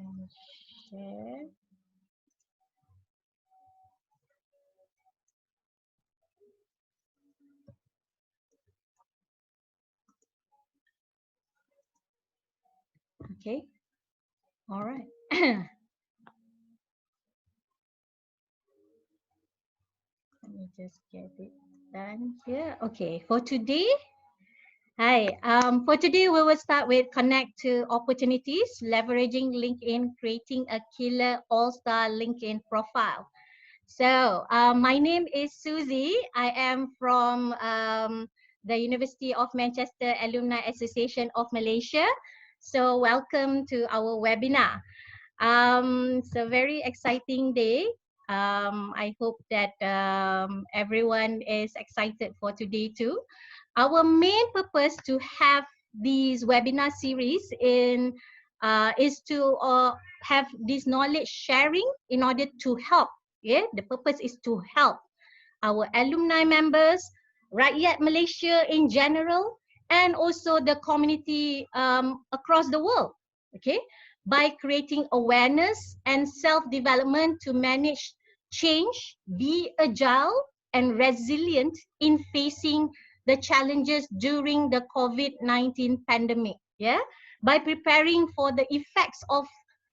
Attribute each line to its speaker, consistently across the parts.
Speaker 1: And share. Okay. All right. Let me just get it done here. Okay. For today, hi. For today, we will start with connect to opportunities, leveraging LinkedIn, creating a killer all-star LinkedIn profile. So, my name is Susie. I am from the University of Manchester Alumni Association of Malaysia. So, welcome to our webinar. It's a very exciting day. I hope that everyone is excited for today too. Our main purpose to have these webinar series is to have this knowledge sharing in order to help. Yeah, the purpose is to help our alumni members, rakyat Malaysia in general, and also the community across the world. Okay, by creating awareness and self-development to manage change, be agile and resilient in facing the challenges during the COVID-19 pandemic. Yeah, by preparing for the effects of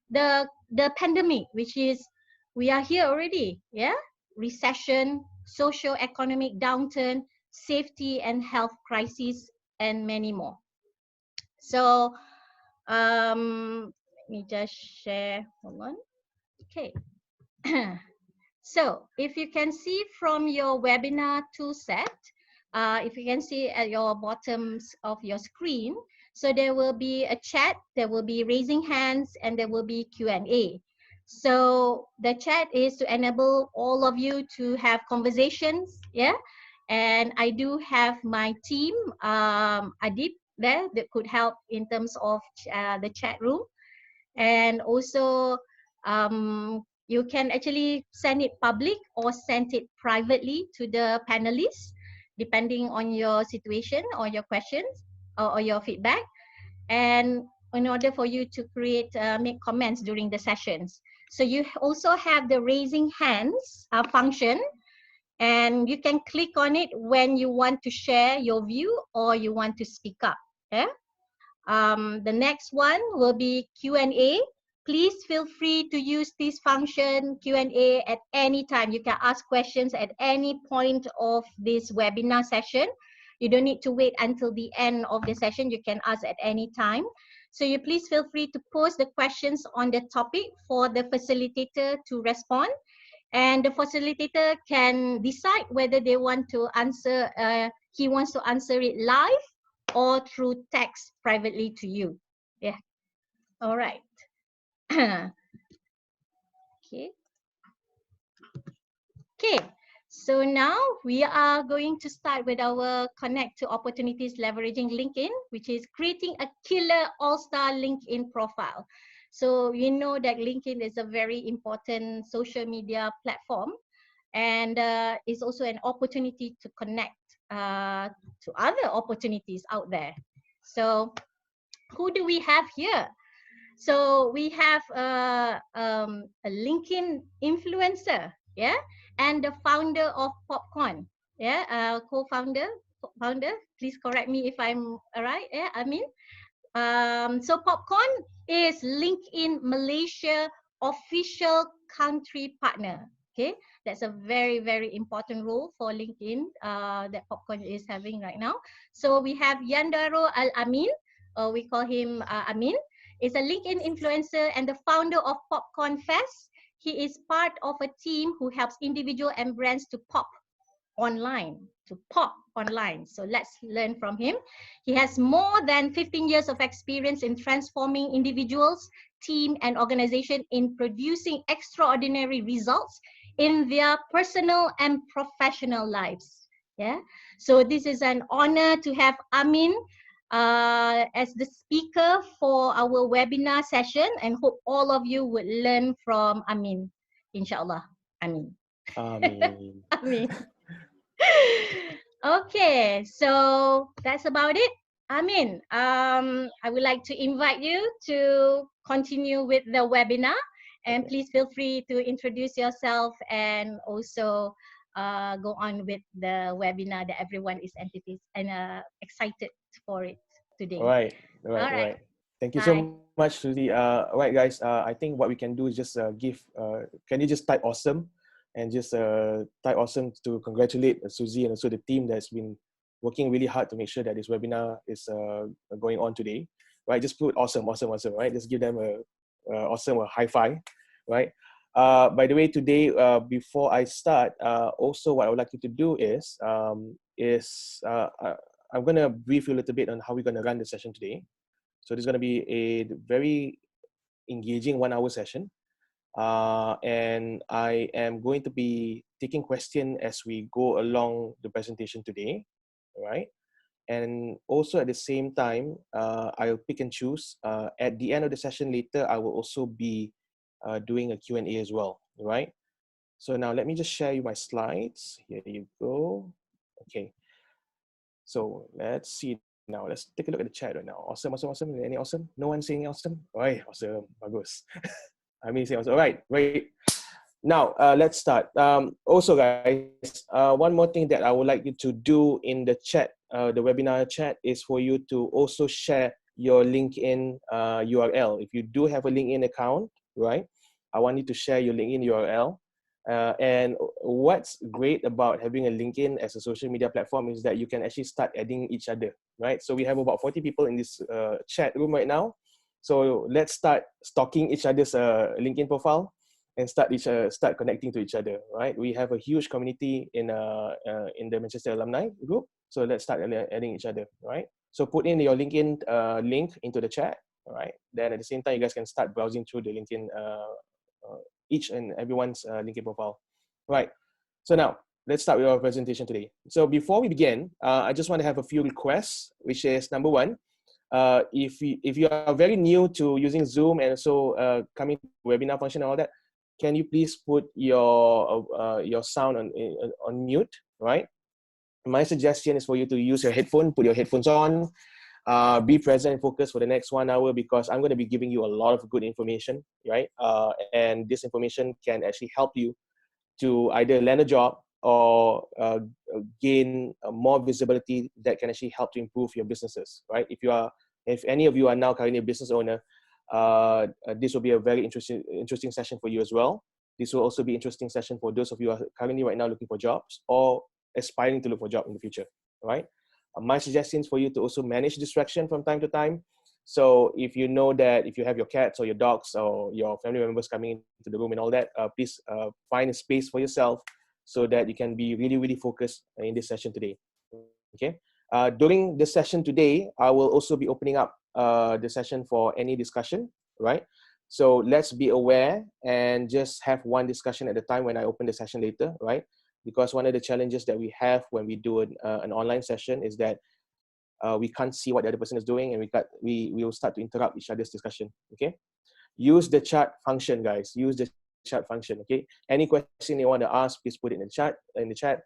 Speaker 1: the pandemic, which is we are here already. Yeah, recession, socio-economic downturn, safety and health crisis, and many more. So let me just share. Hold on. Okay. So if you can see from your webinar tool set, if you can see at your bottoms of your screen, so there will be a chat, there will be raising hands, and there will be Q&A. So the chat is to enable all of you to have conversations, yeah? And I do have my team, Adib there, that could help in terms of the chat room. And also, you can actually send it public or send it privately to the panelists, depending on your situation or your questions or your feedback. And in order for you to create, make comments during the sessions. So you also have the raising hands function, and you can click on it when you want to share your view or you want to speak up. Yeah? The next one will be Q&A. Please feel free to use this function Q&A at any time. You can ask questions at any point of this webinar session. You don't need to wait until the end of the session. You can ask at any time. So you please feel free to post the questions on the topic for the facilitator to respond. And the facilitator can decide whether they want to answer, he wants to answer it live or through text privately to you. Yeah. All right. Okay. Okay. So now we are going to start with our connect to opportunities leveraging LinkedIn, which is creating a killer all-star LinkedIn profile. So you know that LinkedIn is a very important social media platform, and it's also an opportunity to connect to other opportunities out there. So who do we have here? So we have a LinkedIn influencer, yeah, and the founder of Popcorn, yeah, co-founder, founder. Please correct me if I'm right, yeah, I mean. So Popcorn is LinkedIn Malaysia official country partner. Okay, that's a very, very important role for LinkedIn that Popcorn is having right now. So we have Yandaro Al-Amin, we call him Amin, is a LinkedIn influencer and the founder of Popcorn Fest. He is part of a team who helps individuals and brands to pop online, to pop online. So let's learn from him. He has more than 15 years of experience in transforming individuals, team, and organization in producing extraordinary results in their personal and professional lives. Yeah. So this is an honor to have Amin as the speaker for our webinar session, and hope all of you would learn from Amin, inshallah. Amin.
Speaker 2: Amin.
Speaker 1: Amin. Okay, so that's about it. Amin, I would like to invite you to continue with the webinar. And please feel free to introduce yourself and also go on with the webinar that everyone is excited for it today.
Speaker 2: All right, all
Speaker 1: All
Speaker 2: right, all
Speaker 1: right.
Speaker 2: right. Thank you so
Speaker 1: Bye.
Speaker 2: much, Susie. All right, guys. I think what we can do is just can you just type awesome and just type awesome to congratulate Susie and also the team that's been working really hard to make sure that this webinar is going on today. Right, just put awesome, awesome, awesome. Right, just give them awesome a high five. Right. By the way, today before I start, also what I would like you to do is I'm going to brief you a little bit on how we're going to run the session today. So this is going to be a very engaging 1 hour session. And I am going to be taking questions as we go along the presentation today, right? And also at the same time, I'll pick and choose. At the end of the session later, I will also be doing a Q&A as well, right? So now let me just share you my slides. Here you go. Okay. So let's see now. Let's take a look at the chat right now. Awesome, awesome, awesome. Any awesome? No one saying awesome? Alright, awesome. Bagus. I mean, say awesome. Alright, great. Now, let's start. Also, guys, one more thing that I would like you to do in the chat, the webinar chat, is for you to also share your LinkedIn URL. If you do have a LinkedIn account, right, I want you to share your LinkedIn URL. And what's great about having a LinkedIn as a social media platform is that you can actually start adding each other, right? So we have about 40 people in this chat room right now. So let's start stalking each other's LinkedIn profile and start connecting to each other, right? We have a huge community in the Manchester alumni group. So let's start adding each other, right? So put in your LinkedIn link into the chat, all right? Then at the same time, you guys can start browsing through the LinkedIn each and everyone's LinkedIn profile. Right, so now let's start with our presentation today. So before we begin, I just want to have a few requests, which is number one, if you are very new to using Zoom and so coming to webinar function and all that, can you please put your sound on mute, right? My suggestion is for you to use your headphone, put your headphones on, be present and focus for the next 1 hour, because I'm going to be giving you a lot of good information, right? And this information can actually help you to either land a job or gain more visibility that can actually help to improve your businesses, right? If any of you are now currently a business owner, this will be a very interesting session for you as well. This will also be an interesting session for those of you who are currently right now looking for jobs or aspiring to look for a job in the future, right? My suggestions for you to also manage distraction from time to time. So if you know that if you have your cats or your dogs or your family members coming into the room and all that, please find a space for yourself so that you can be really, really focused in this session today. Okay. During the session today, I will also be opening up the session for any discussion, right? So let's be aware and just have one discussion at a time when I open the session later, right? Because one of the challenges that we have when we do an online session is that we can't see what the other person is doing, and we will start to interrupt each other's discussion. Okay, use the chat function, guys. Use the chat function. Okay, any question you want to ask, please put it in the chat.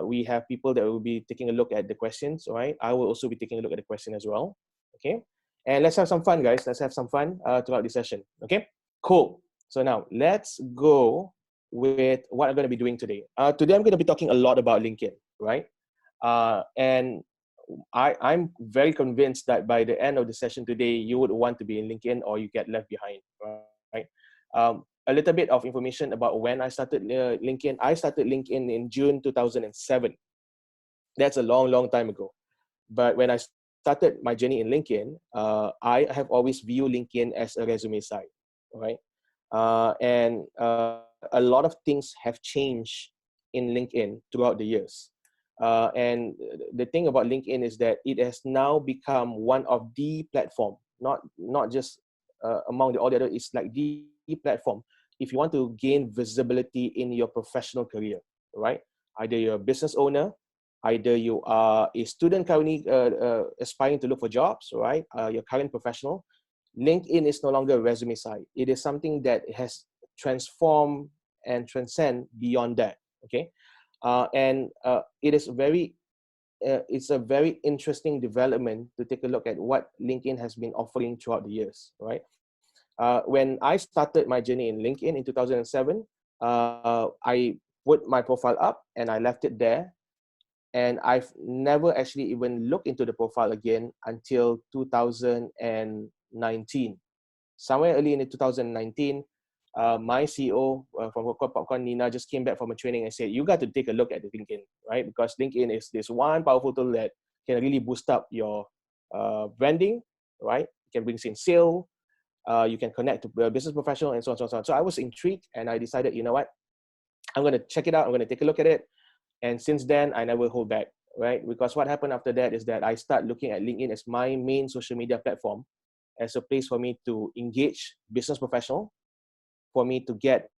Speaker 2: We have people that will be taking a look at the questions. All right, I will also be taking a look at the question as well. Okay, and let's have some fun, guys. Let's have some fun throughout the session. Okay, cool. So now let's go with what I'm going to be doing today. Today I'm going to be talking a lot about LinkedIn, right? And I'm very convinced that by the end of the session today, you would want to be in LinkedIn or you get left behind, right? A little bit of information about when I started LinkedIn. I started LinkedIn in June 2007. That's a long, long time ago. But when I started my journey in LinkedIn, I have always viewed LinkedIn as a resume site, right? And a lot of things have changed in LinkedIn throughout the years. And the thing about LinkedIn is that it has now become one of the platform, not just among all the other, it's like the platform if you want to gain visibility in your professional career, right? Either you're a business owner, either you are a student currently aspiring to look for jobs, right? Your current professional. LinkedIn is no longer a resume site. It is something that has transformed and transcend beyond that, okay? And it is very it's a very interesting development to take a look at what LinkedIn has been offering throughout the years, right? When I started my journey in LinkedIn in 2007, I put my profile up and I left it there. And I've never actually even looked into the profile again until 2019. Somewhere early in 2019, my CEO from World Popcorn, Nina, just came back from a training and said, you got to take a look at the LinkedIn, right? Because LinkedIn is this one powerful tool that can really boost up your branding, right? It can bring in sale, you can connect to a business professional and so on, so on, so on. So I was intrigued and I decided, you know what? I'm going to check it out. I'm going to take a look at it. And since then, I never hold back, right? Because what happened after that is that I start looking at LinkedIn as my main social media platform, as a place for me to engage business professional, for me to get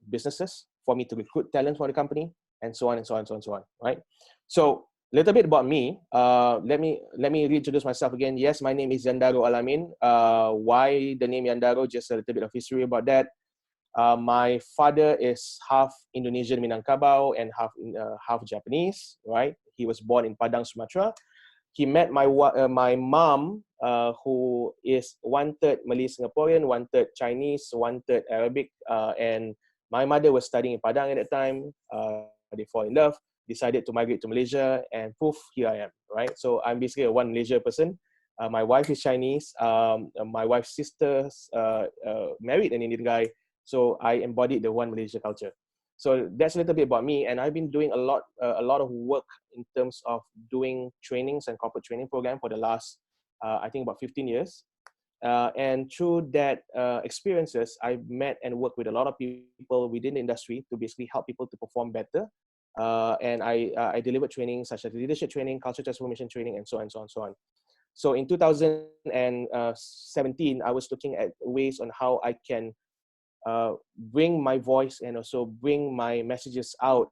Speaker 2: businesses, for me to recruit talent for the company, and so on and so on and so on and so on, right? So a little bit about me. Let me reintroduce myself again. Yes, my name is Yandaro Alamin. Why the name Yandaro? Just a little bit of history about that. My father is half Indonesian Minangkabau and half Japanese, right? He was born in Padang, Sumatra. He met my mom, who is 1/3 Malay Singaporean, 1/3 Chinese, 1/3 Arabic, and my mother was studying in Padang at that time. They fall in love, decided to migrate to Malaysia, and poof, here I am, right? So I'm basically a one Malaysia person. My wife is Chinese. My wife's sister married an Indian guy, so I embodied the one Malaysia culture. So that's a little bit about me, and I've been doing a lot of work in terms of doing trainings and corporate training program for the last, I think about 15 years. And through that experiences, I've met and worked with a lot of people within the industry to basically help people to perform better. And I delivered training such as leadership training, culture transformation training, and so on and so on and so on. So in 2017, I was looking at ways on how I can bring my voice and also bring my messages out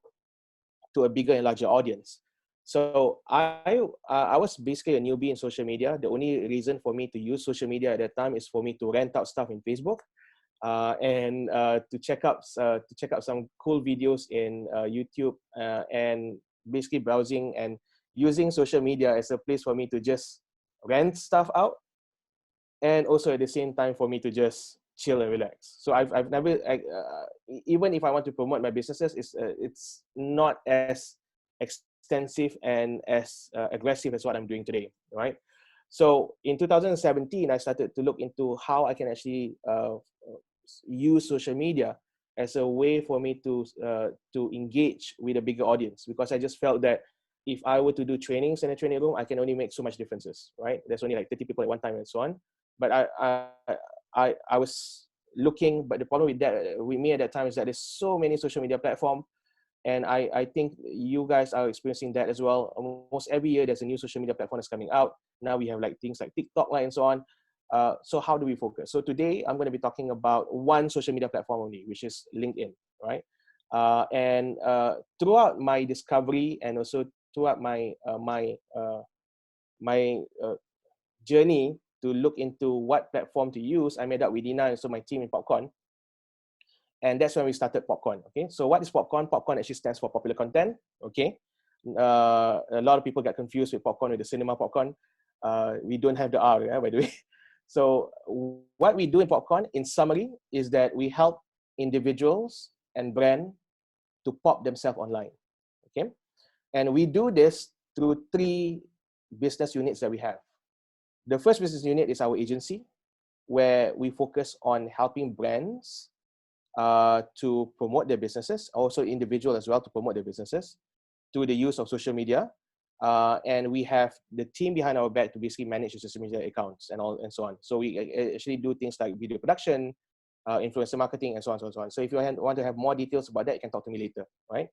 Speaker 2: to a bigger and larger audience. So I was basically a newbie in social media. The only reason for me to use social media at that time is for me to rent out stuff in Facebook, and to check out some cool videos in YouTube, and basically browsing and using social media as a place for me to just rent stuff out, and also at the same time for me to just chill and relax. So I've never, even if I want to promote my businesses, it's not as extensive and as aggressive as what I'm doing today, right? So in 2017, I started to look into how I can actually use social media as a way for me to engage with a bigger audience, because I just felt that if I were to do trainings in a training room, I can only make so much differences, right? There's only like 30 people at one time and so on. But I was looking, but the problem with that, with me at that time, is that there's so many social media platforms, and I think you guys are experiencing that as well. Almost every year there's a new social media platform that's coming out. Now we have like things like TikTok, like, and so on. So how do we focus? So today I'm going to be talking about one social media platform only, which is LinkedIn, right? And throughout my discovery and also throughout my journey to look into what platform to use, I met up with Dina and so my team in Popcorn. And that's when we started Popcorn, okay? So what is Popcorn? Popcorn actually stands for popular content, okay? A lot of people get confused with popcorn with the cinema popcorn. We don't have the R, by the way. So what we do in Popcorn, in summary, is that we help individuals and brand to pop themselves online, okay? And we do this through 3 business units that we have. The first business unit is our agency, where we focus on helping brands to promote their businesses, also individual as well to promote their businesses through the use of social media. And we have the team behind our back to basically manage the social media accounts and all and so on. So we actually do things like video production, influencer marketing, and so on and so on. So if you want to have more details about that, you can talk to me later, right?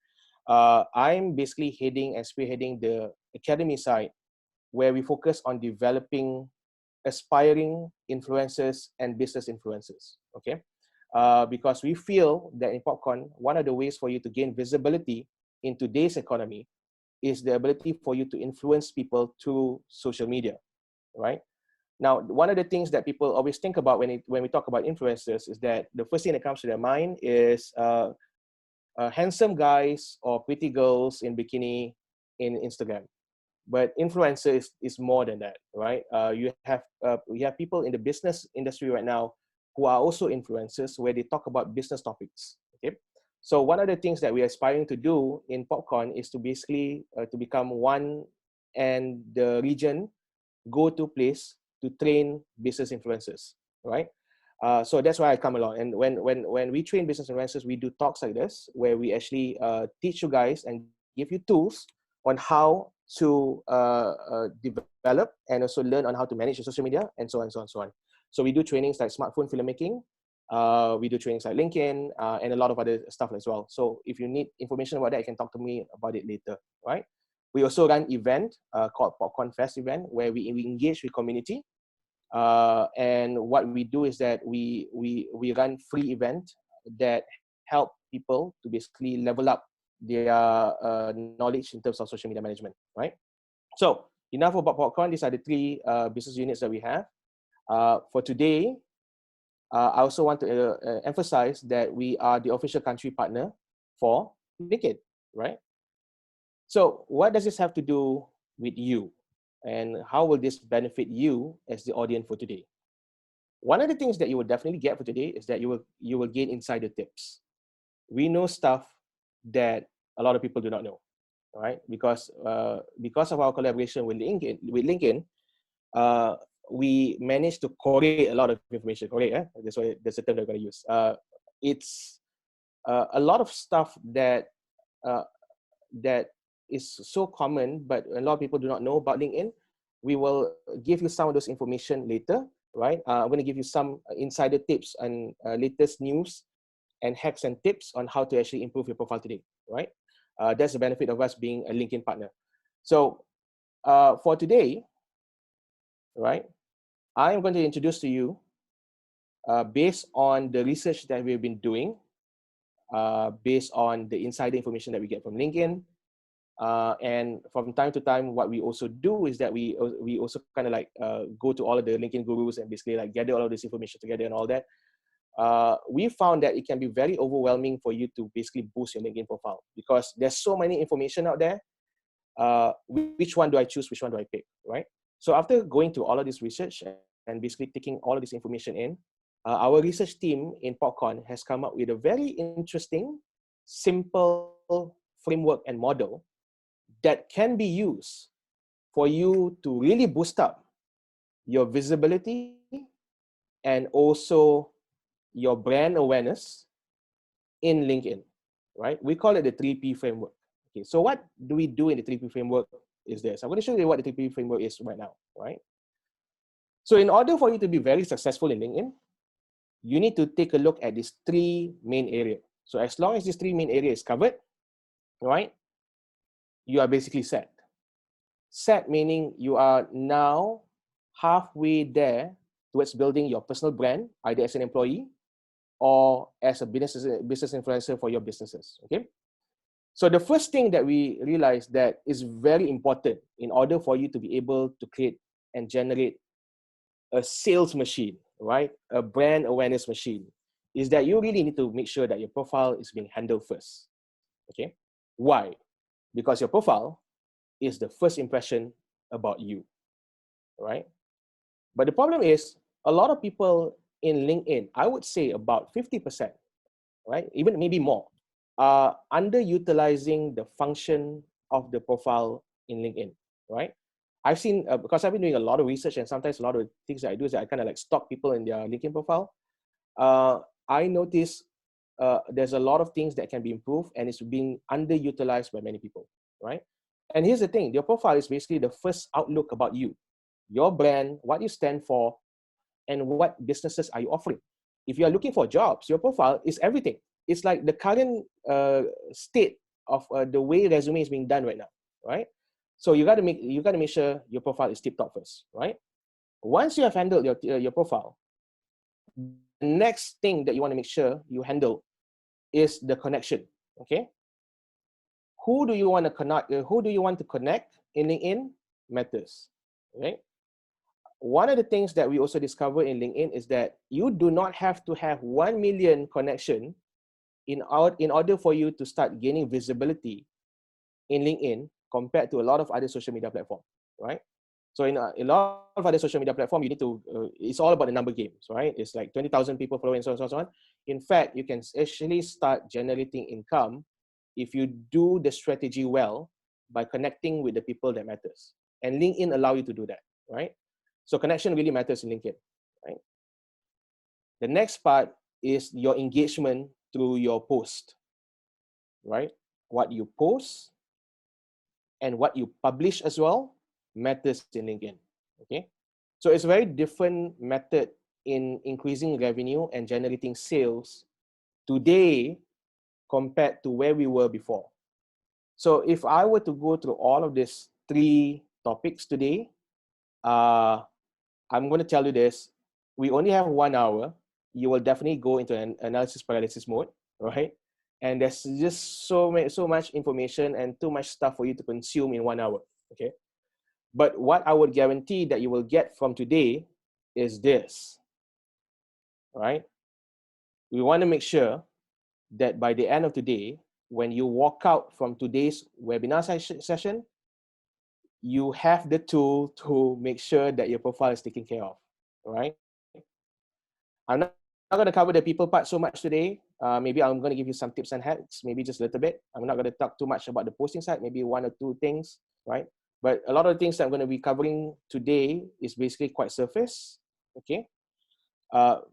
Speaker 2: I'm basically heading and spearheading the academy side, where we focus on developing aspiring influencers and business influencers, okay? Because we feel that in Popcorn, one of the ways for you to gain visibility in today's economy is the ability for you to influence people through social media, right? Now, one of the things that people always think about when we talk about influencers is that the first thing that comes to their mind is handsome guys or pretty girls in bikini in Instagram. but influencer is more than that, right? We have people in the business industry right now who are also influencers, where they talk about business topics. Okay, so one of the things that we're aspiring to do in Popcorn is to basically to become one and the region go-to place to train business influencers, right? So that's why I come along. And when we train business influencers, we do talks like this, where we actually teach you guys and give you tools on how to develop and also learn on how to manage your social media, and so on, so on, so on. So we do trainings like smartphone filmmaking. We do trainings like LinkedIn and a lot of other stuff as well. So if you need information about that, you can talk to me about it later, right? We also run event called Popcorn Fest event, where we engage with community. And what we do is that we run free event that help people to basically level up their knowledge in terms of social media management, right? So enough about Popcorn. These are the three business units that we have. For today, I also want to emphasize that we are the official country partner for LinkedIn, right? So what does this have to do with you? And how will this benefit you as the audience for today? One of the things that you will definitely get for today is that you will gain insider tips. We know stuff that a lot of people do not know, right? Because of our collaboration with LinkedIn, we managed to collate a lot of information. Collate, that's the term they're going to use. It's a lot of stuff that that is so common, but a lot of people do not know about LinkedIn. We will give you some of those information later, right? I'm going to give you some insider tips and latest news and hacks and tips on how to actually improve your profile today, right? That's the benefit of us being a LinkedIn partner. So for today, right, I'm going to introduce to you based on the research that we've been doing, based on the insider information that we get from LinkedIn. And from time to time, what we also do is that we also kind of like go to all of the LinkedIn gurus and basically like gather all of this information together and all that. We found that it can be very overwhelming for you to basically boost your LinkedIn profile, because there's so many information out there. Which one do I choose? Which one do I pick, right? So after going through all of this research and basically taking all of this information in, our research team in Popcorn has come up with a very interesting, simple framework and model that can be used for you to really boost up your visibility and also your brand awareness in LinkedIn, right? We call it the 3P framework. Okay, so what do we do in the 3P framework is this. I'm going to show you what the 3P framework is right now, right? So in order for you to be very successful in LinkedIn, you need to take a look at these three main areas. So as long as these three main areas is covered, right, you are basically set. Set meaning you are now halfway there towards building your personal brand, either as an employee or as a business influencer for your businesses, okay? So the first thing that we realized that is very important in order for you to be able to create and generate a sales machine, right? A brand awareness machine, is that you really need to make sure that your profile is being handled first, okay? Why? Because your profile is the first impression about you, right? But the problem is a lot of people in LinkedIn, I would say about 50%, right? Even maybe more, are underutilizing the function of the profile in LinkedIn, right? I've seen, because I've been doing a lot of research, and sometimes a lot of things that I do is that I kind of like stalk people in their LinkedIn profile. I notice there's a lot of things that can be improved, and it's being underutilized by many people, right? And here's the thing, your profile is basically the first outlook about you, your brand, what you stand for, and what businesses are you offering. If you are looking for jobs, your profile is everything. It's like the current state of the way resume is being done right now, right? So you got to make sure your profile is tip top first, right? Once you have handled your profile, the next thing that you want to make sure you handle is the connection. Okay, who do you want to connect? Who do you want to connect in LinkedIn matters, right? One of the things that we also discovered in LinkedIn is that you do not have to have 1 million connection in order for you to start gaining visibility in LinkedIn compared to a lot of other social media platforms, right? So in a lot of other social media platforms, you need to, it's all about the number games, right? It's like 20,000 people following, so on, so on, so on. In fact, you can actually start generating income if you do the strategy well by connecting with the people that matters. And LinkedIn allow you to do that, right? So connection really matters in LinkedIn, right? The next part is your engagement through your post, right? What you post and what you publish as well matters in LinkedIn, okay? So it's a very different method in increasing revenue and generating sales today compared to where we were before. So if I were to go through all of these 3 topics today, I'm going to tell you this. We only have 1 hour. You will definitely go into an analysis paralysis mode, right? And there's just so much information and too much stuff for you to consume in 1 hour, okay? But what I would guarantee that you will get from today is this, right? We want to make sure that by the end of today, when you walk out from today's webinar session, you have the tool to make sure that your profile is taken care of, right? I'm not going to cover the people part so much today. Maybe I'm going to give you some tips and hacks, maybe just a little bit. I'm not going to talk too much about the posting side, maybe 1 or 2 things, right? But a lot of the things that I'm going to be covering today is basically quite surface, okay?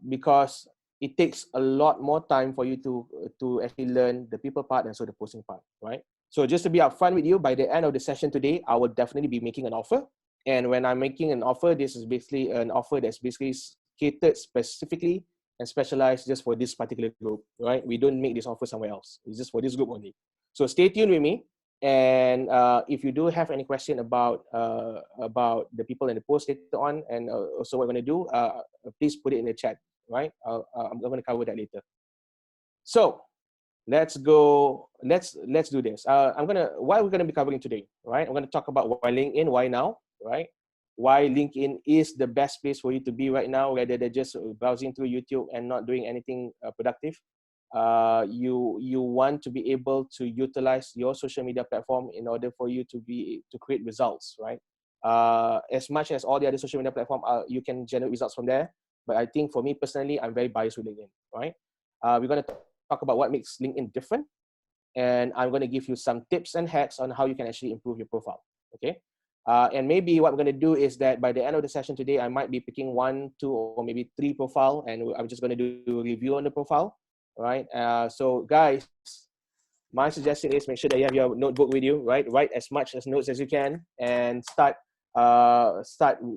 Speaker 2: Because it takes a lot more time for you to actually learn the people part and so the posting part, right? So just to be upfront with you, by the end of the session today, I will definitely be making an offer. And when I'm making an offer, this is basically an offer that's basically catered specifically and specialized just for this particular group, right? We don't make this offer somewhere else. It's just for this group only. So stay tuned with me. And if you do have any question about the people in the post later on, and also what we're going to do, please put it in the chat, right? I'm going to cover that later. So let's go. Let's do this. What we're going to be covering today, right? I'm going to talk about why LinkedIn, why now, right? Why LinkedIn is the best place for you to be right now, rather than just browsing through YouTube and not doing anything productive. You want to be able to utilize your social media platform in order for you to create results, right? As much as all the other social media platforms, you can generate results from there. But I think for me personally, I'm very biased with LinkedIn, right? We're going to talk about what makes LinkedIn different, and I'm going to give you some tips and hacks on how you can actually improve your profile, okay? And maybe what I'm going to do is that by the end of the session today, I might be picking 1, 2, or maybe 3 profile, and I'm just going to do a review on the profile, right? So guys, my suggestion is make sure that you have your notebook with you, right? Write as much as notes as you can and start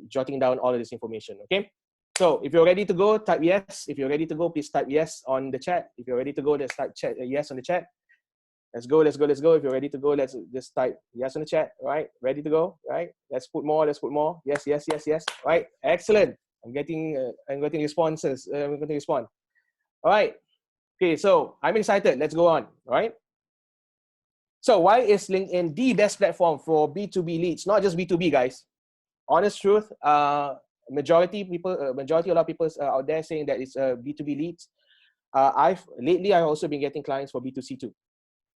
Speaker 2: jotting down all of this information, okay? So if you're ready to go, type yes. If you're ready to go, please type yes on the chat. If you're ready to go, let's type yes on the chat. Let's go. If you're ready to go, let's just type yes on the chat, right? Ready to go, right? Let's put more. Yes. Right, excellent. I'm getting responses. I'm going to respond. All right. Okay, so I'm excited. Let's go on, all right? So why is LinkedIn the best platform for B2B leads? Not just B2B, guys. Honest truth, majority a lot of people out there saying that it's B2B leads. Lately I've also been getting clients for B2C too,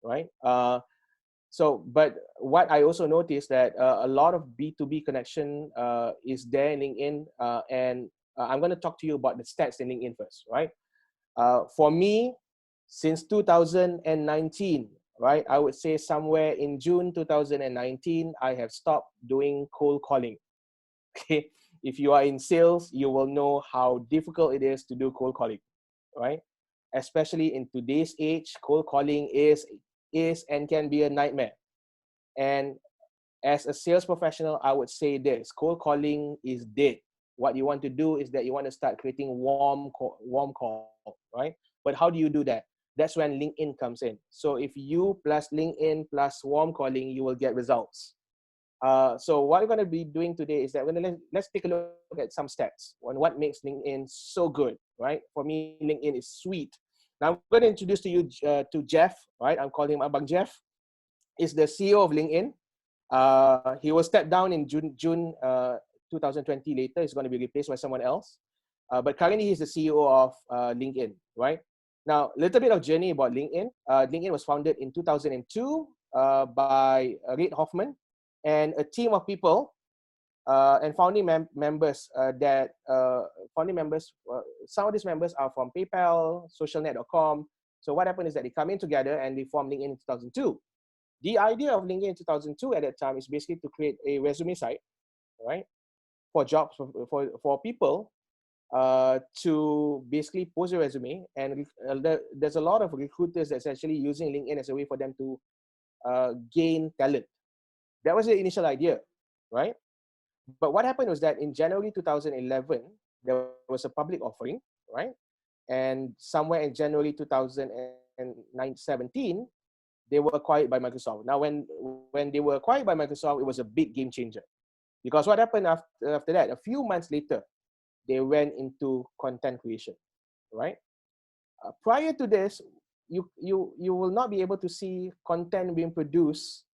Speaker 2: right? But what I also noticed that a lot of B2B connection is there in LinkedIn, and I'm going to talk to you about the stats in LinkedIn first, right? For me, since 2019, right, I would say somewhere in June 2019, I have stopped doing cold calling. Okay, if you are in sales, you will know how difficult it is to do cold calling, right? Especially in today's age, cold calling is and can be a nightmare. And as a sales professional, I would say this: cold calling is dead. What you want to do is that you want to start creating warm call, right? But how do you do that? That's when LinkedIn comes in. So if you plus LinkedIn plus warm calling, you will get results. So what we're going to be doing today is that let's take a look at some stats on what makes LinkedIn so good, right? For me, LinkedIn is sweet. Now I'm going to introduce to you to Jeff, right? I'm calling him Abang Jeff. He's the CEO of LinkedIn. He will step down in June 2020 later. He's going to be replaced by someone else. But currently he's the CEO of LinkedIn, right? Now, a little bit of journey about LinkedIn. LinkedIn was founded in 2002 by Reid Hoffman and a team of people and members founding members. Some of these members are from PayPal, socialnet.com. So what happened is that they come in together and they formed LinkedIn in 2002. The idea of LinkedIn in 2002 at that time is basically to create a resume site, right, for jobs for people to basically post a resume. And there's a lot of recruiters that's actually using LinkedIn as a way for them to gain talent. That was the initial idea, right? But what happened was that in January 2011, there was a public offering, right? And somewhere in January 2017, they were acquired by Microsoft. Now, when they were acquired by Microsoft, it was a big game changer. Because what happened after that, a few months later, they went into content creation, right? Prior to this, you will not be able to see content being produced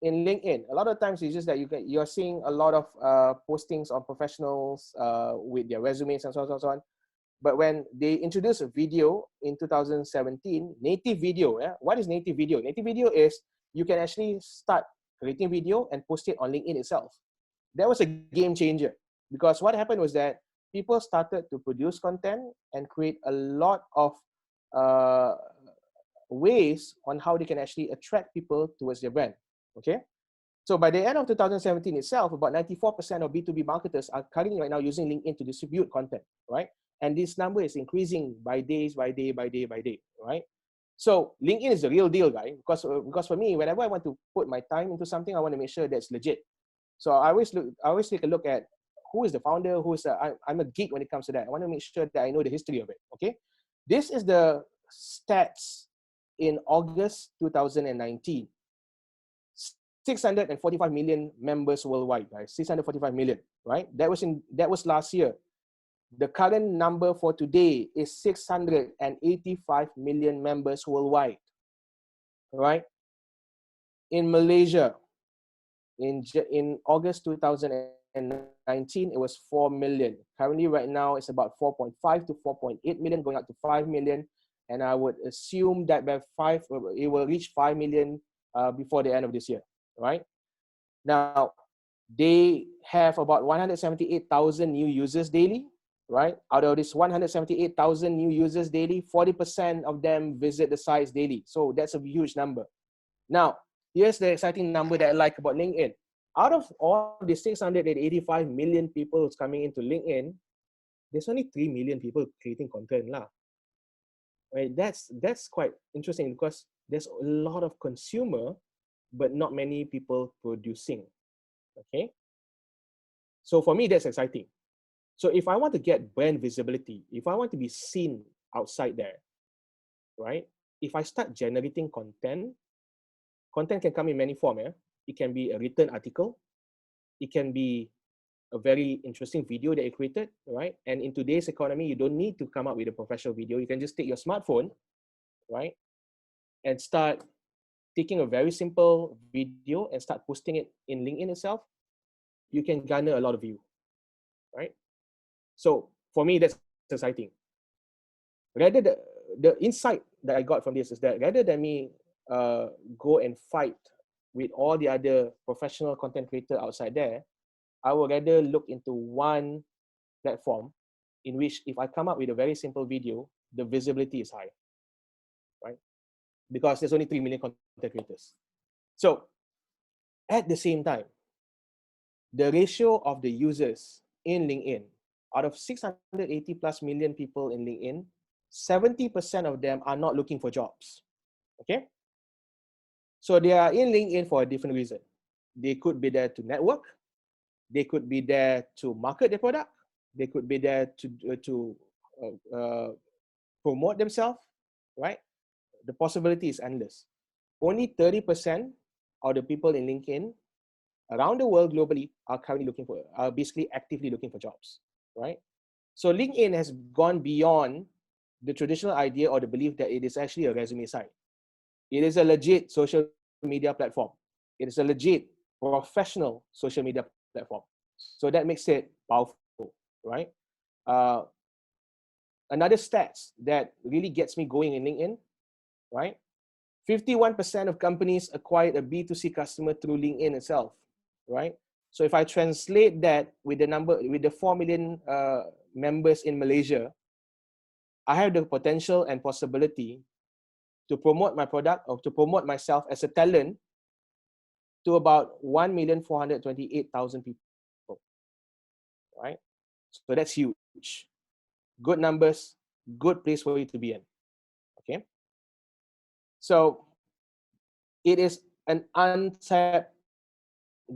Speaker 2: in LinkedIn. A lot of times it's just that you're seeing a lot of postings on professionals with their resumes and so on and so on. But when they introduced a video in 2017, native video, yeah? What is native video? Native video is you can actually start creating video and post it on LinkedIn itself. That was a game changer because what happened was that people started to produce content and create a lot of ways on how they can actually attract people towards their brand. Okay, so by the end of 2017 itself, about 94% of B2B marketers are currently right now using LinkedIn to distribute content, right? And this number is increasing by day, right? So LinkedIn is the real deal, guy, because for me, whenever I want to put my time into something, I want to make sure that's legit. So I always take a look at who is the founder, I'm a geek when it comes to that. I want to make sure that I know the history of it, okay? This is the stats in August 2019. 645 million members worldwide, guys. 645 million, right? That was last year. The current number for today is 685 million members worldwide, right? In Malaysia, in August 2019, it was 4 million. Currently, right now, it's about 4.5 to 4.8 million, going up to 5 million. And I would assume that by it will reach 5 million before the end of this year, right? Now, they have about 178,000 new users daily, right? Out of this 178,000 new users daily, 40% of them visit the sites daily. So that's a huge number. Now, here's the exciting number that I like about LinkedIn. Out of all the 685 million people who's coming into LinkedIn, there's only 3 million people creating content lah. Right? That's quite interesting because there's a lot of consumer, but not many people producing. Okay. So for me, that's exciting. So if I want to get brand visibility, if I want to be seen outside there, right? If I start generating content can come in many forms. Yeah? It can be a written article. It can be a very interesting video that you created, right? And in today's economy, you don't need to come up with a professional video. You can just take your smartphone, right? And start taking a very simple video and start posting it in LinkedIn itself. You can garner a lot of view, right? So for me, that's exciting. Rather, the insight that I got from this is that rather than me go and fight with all the other professional content creators outside there, I would rather look into one platform in which if I come up with a very simple video, the visibility is high, right? Because there's only 3 million content creators. So at the same time, the ratio of the users in LinkedIn, out of 680 plus million people in LinkedIn, 70% of them are not looking for jobs, okay? So they are in LinkedIn for a different reason. They could be there to network. They could be there to market their product. They could be there to promote themselves, right? The possibility is endless. Only 30% of the people in LinkedIn around the world globally are basically actively looking for jobs, right? So LinkedIn has gone beyond the traditional idea or the belief that it is actually a resume site. It is a legit social media platform. It is a legit professional social media platform. So that makes it powerful, right? Another stats that really gets me going in LinkedIn, right? 51% of companies acquired a B2C customer through LinkedIn itself, right? So if I translate that with the 4 million members in Malaysia, I have the potential and possibility to promote my product or to promote myself as a talent to about 1,428,000 people, right? So that's huge. Good numbers, good place for you to be in, okay? So it is an untapped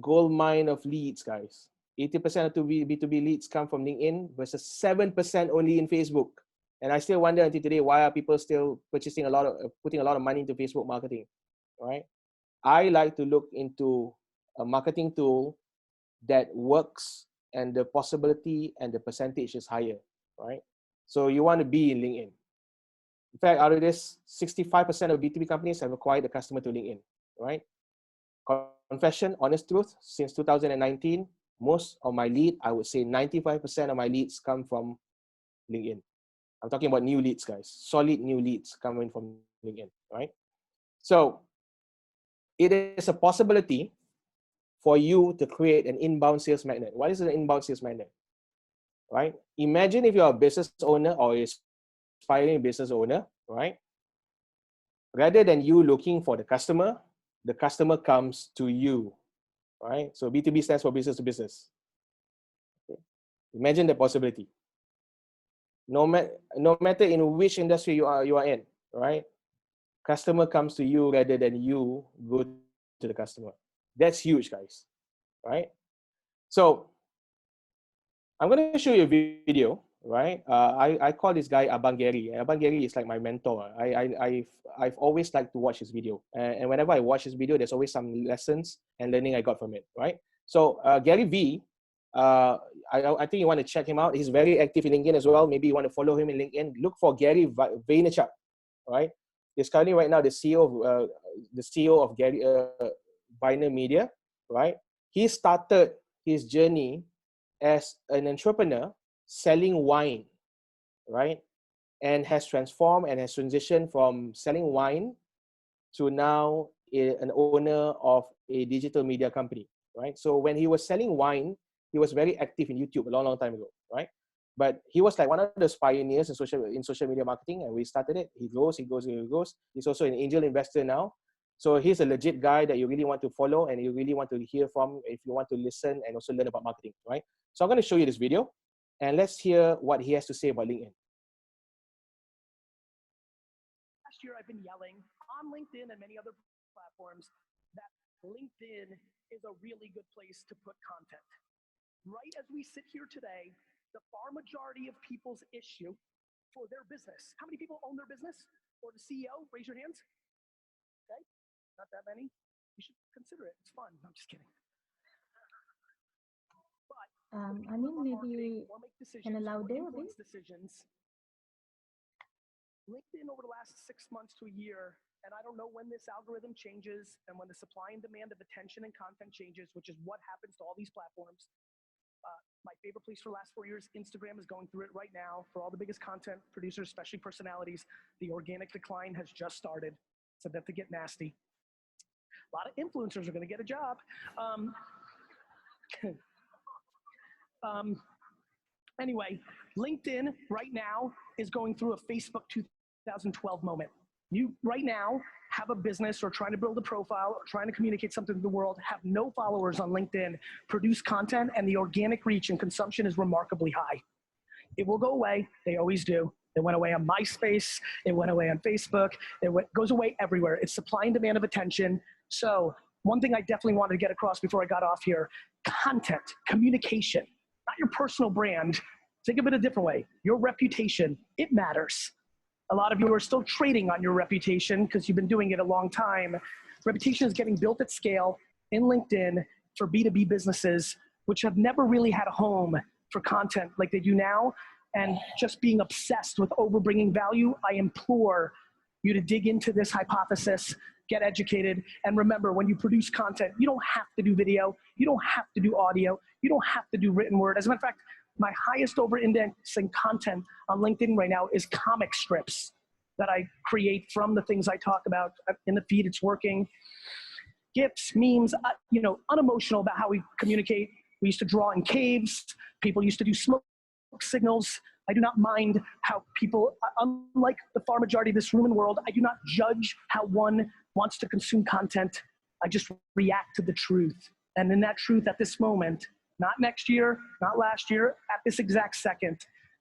Speaker 2: gold mine of leads, guys. 80% of B2B leads come from LinkedIn versus 7% only in Facebook. And I still wonder until today, why are people still putting a lot of money into Facebook marketing, right? I like to look into a marketing tool that works and the possibility and the percentage is higher, right? So you want to be in LinkedIn. In fact, out of this, 65% of B2B companies have acquired a customer to LinkedIn, right? Confession, honest truth, since 2019, most of my lead, I would say 95% of my leads come from LinkedIn. I'm talking about new leads, guys. Solid new leads coming from LinkedIn, right? So it is a possibility for you to create an inbound sales magnet. What is an inbound sales magnet? Right? Imagine if you're a business owner or aspiring business owner, right? Rather than you looking for the customer comes to you, right? So B2B stands for business to business. Okay. Imagine the possibility. No matter in which industry you are in, right? Customer comes to you rather than you go to the customer. That's huge, guys, right? So I'm going to show you a video, right? I call this guy Abang Gary. Abang Gary is like my mentor. I've always liked to watch his video. And whenever I watch his video, there's always some lessons and learning I got from it, right? So Gary V, I think you want to check him out. He's very active in LinkedIn as well. Maybe you want to follow him in LinkedIn. Look for Gary Vaynerchuk, right? He's currently right now the CEO of Gary Vayner Media, right? He started his journey as an entrepreneur selling wine, right? And has transformed and has transitioned from selling wine to now an owner of a digital media company, right? So when he was selling wine, he was very active in YouTube a long time ago, right? But he was like one of those pioneers in social media marketing, and we started it. He goes. He's also an angel investor now. So he's a legit guy that you really want to follow and you really want to hear from if you want to listen and also learn about marketing, right? So I'm going to show you this video and let's hear what he has to say about LinkedIn.
Speaker 3: Last year, I've been yelling on LinkedIn and many other platforms that LinkedIn is a really good place to put content. Right as we sit here today, the far majority of people's issue for their business. How many people own their business? Or the CEO? Raise your hands. Okay, not that many. You should consider it. It's fun. I'm just kidding. But
Speaker 1: I mean, maybe can allow there a bit.
Speaker 3: Decisions. LinkedIn over the last 6 months to a year, and I don't know when this algorithm changes and when the supply and demand of attention and content changes, which is what happens to all these platforms. My favorite place for the last 4 years, Instagram is going through it right now. For all the biggest content producers, especially personalities, the organic decline has just started. It's about to get nasty. A lot of influencers are going to get a job. Anyway, LinkedIn right now is going through a Facebook 2012 moment. You right now have a business or trying to build a profile or trying to communicate something to the world, have no followers on LinkedIn, produce content, and the organic reach and consumption is remarkably high. It will go away. They always do. It went away on MySpace. It went away on Facebook. Goes away everywhere. It's supply and demand of attention. So one thing I definitely wanted to get across before I got off here, content, communication, not your personal brand. Think of it a different way. Your reputation, it matters. A lot of you are still trading on your reputation because you've been doing it a long time. Reputation is getting built at scale in LinkedIn for B2B businesses, which have never really had a home for content like they do now. And just being obsessed with overbringing value, I implore you to dig into this hypothesis, get educated, and remember, when you produce content, you don't have to do video, you don't have to do audio, you don't have to do written word. As a matter of fact, my highest over-indexing content on LinkedIn right now is comic strips. that I create from the things I talk about in the feed. It's working. GIFs, memes, unemotional about how we communicate. We used to draw in caves. People used to do smoke signals. I do not mind how people, unlike the far majority of this room and world, I do not judge how one wants to consume content. I just react to the truth. And in that truth at this moment, not next year, not last year, at this exact second,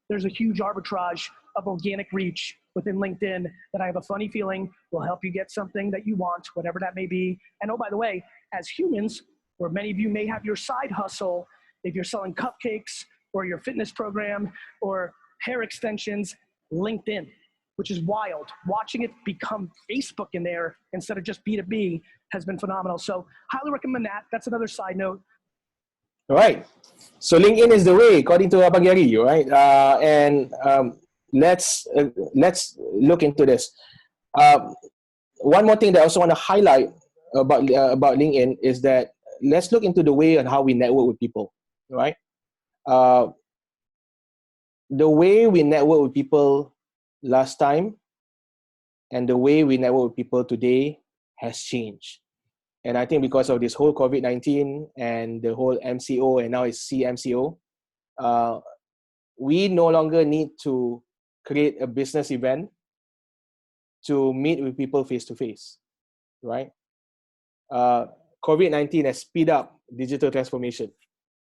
Speaker 3: there's a huge arbitrage of organic reach within LinkedIn that I have a funny feeling will help you get something that you want, whatever that may be. And oh, by the way, as humans, where many of you may have your side hustle, if you're selling cupcakes or your fitness program or hair extensions, LinkedIn, which is wild. Watching it become Facebook in there instead of just B2B has been phenomenal. So highly recommend that. That's another side note.
Speaker 2: All right. So LinkedIn is the way, according to Abang Gary, right? Let's look into this. One more thing that I also want to highlight about LinkedIn is that let's look into the way and how we network with people, right? The way we network with people last time and the way we network with people today has changed. And I think because of this whole COVID-19 and the whole MCO and now it's CMCO, we no longer need to create a business event to meet with people face to face, right? COVID-19 has speed up digital transformation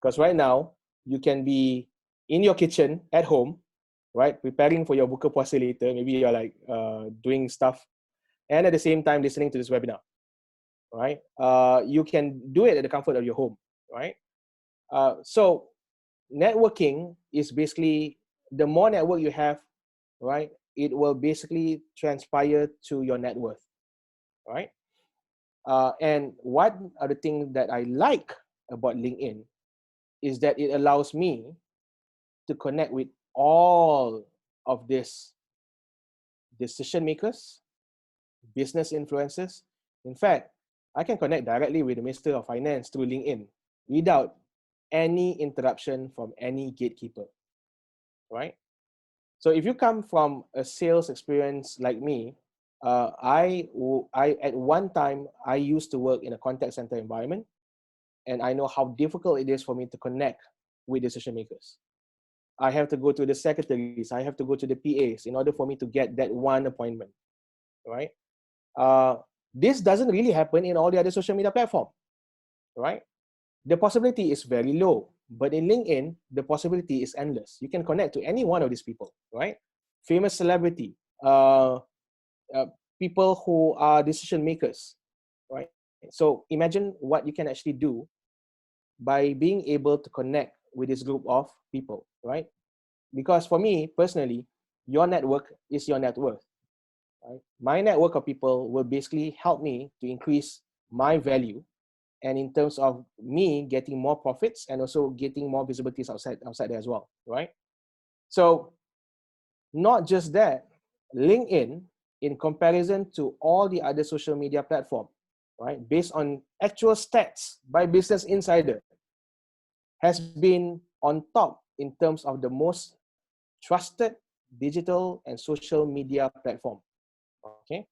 Speaker 2: because right now you can be in your kitchen at home, right, preparing for your buka puasa later. Maybe you're like doing stuff, and at the same time listening to this webinar, right? You can do it at the comfort of your home, right? So networking is basically, the more network you have, right, it will basically transpire to your net worth, right? And one of the things that I like about LinkedIn is that it allows me to connect with all of these decision makers, business influencers. In fact, I can connect directly with the Minister of Finance through LinkedIn without any interruption from any gatekeeper, right? So if you come from a sales experience like me, I at one time, I used to work in a contact center environment, and I know how difficult it is for me to connect with decision makers. I have to go to the secretaries, I have to go to the PAs in order for me to get that one appointment, right? This doesn't really happen in all the other social media platforms, right? The possibility is very low, but in LinkedIn, the possibility is endless. You can connect to any one of these people, right? Famous celebrity, people who are decision makers, right? So imagine what you can actually do by being able to connect with this group of people, right? Because for me personally, your network is your net worth, right? My network of people will basically help me to increase my value, and in terms of me getting more profits and also getting more visibilities outside there as well, right? So not just that, LinkedIn, in comparison to all the other social media platforms, right, based on actual stats by Business Insider, has been on top in terms of the most trusted digital and social media platform. Okay,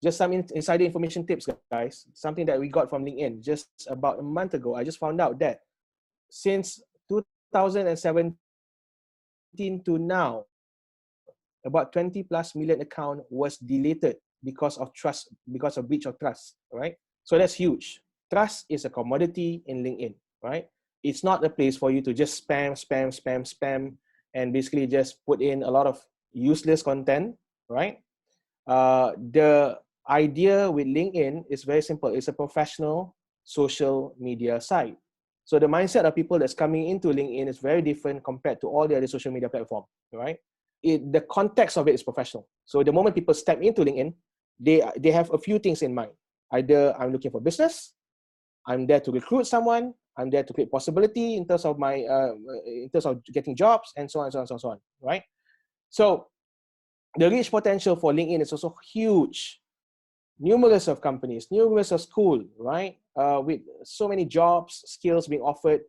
Speaker 2: just some insider information tips, guys. Something that we got from LinkedIn just about a month ago. I just found out that since 2017 to now, about 20 plus million account was deleted because of breach of trust, right? So that's huge. Trust is a commodity in LinkedIn, right? It's not a place for you to just spam, and basically just put in a lot of useless content, right? The idea with LinkedIn is very simple. It's a professional social media site. So the mindset of people that's coming into LinkedIn is very different compared to all the other social media platforms, right? The context of it is professional. So the moment people step into LinkedIn, they have a few things in mind. Either I'm looking for business, I'm there to recruit someone, I'm there to create possibility in terms of getting jobs, and so on, right? So the reach potential for LinkedIn is also huge. Numerous of companies, numerous of schools, right? With so many jobs, skills being offered.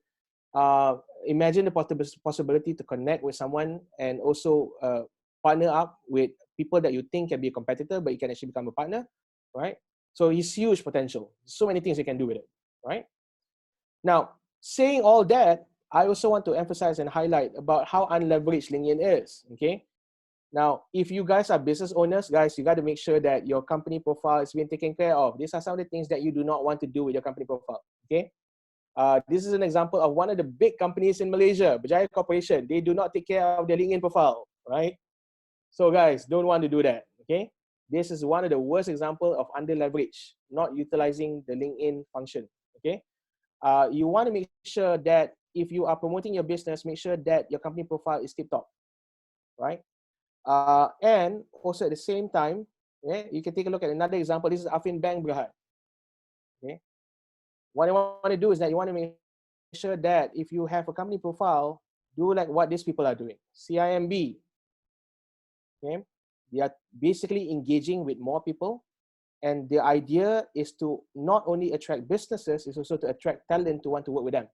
Speaker 2: Imagine the possibility to connect with someone and also partner up with people that you think can be a competitor, but you can actually become a partner, right? So it's huge potential. So many things you can do with it, right? Now, saying all that, I also want to emphasize and highlight about how unleveraged LinkedIn is, okay? Now, if you guys are business owners, guys, you got to make sure that your company profile is being taken care of. These are some of the things that you do not want to do with your company profile, okay? This is an example of one of the big companies in Malaysia, Berjaya Corporation. They do not take care of their LinkedIn profile, right? So guys, don't want to do that, okay? This is one of the worst example of under leverage, not utilizing the LinkedIn function, okay? You want to make sure that if you are promoting your business, make sure that your company profile is tip-top, right? And also at the same time, okay, you can take a look at another example. This is Afin Bank Berhad, okay? What I want to do is that you want to make sure that if you have a company profile, do like what these people are doing. CIMB, okay? They are basically engaging with more people, and the idea is to not only attract businesses, it's also to attract talent to want to work with them,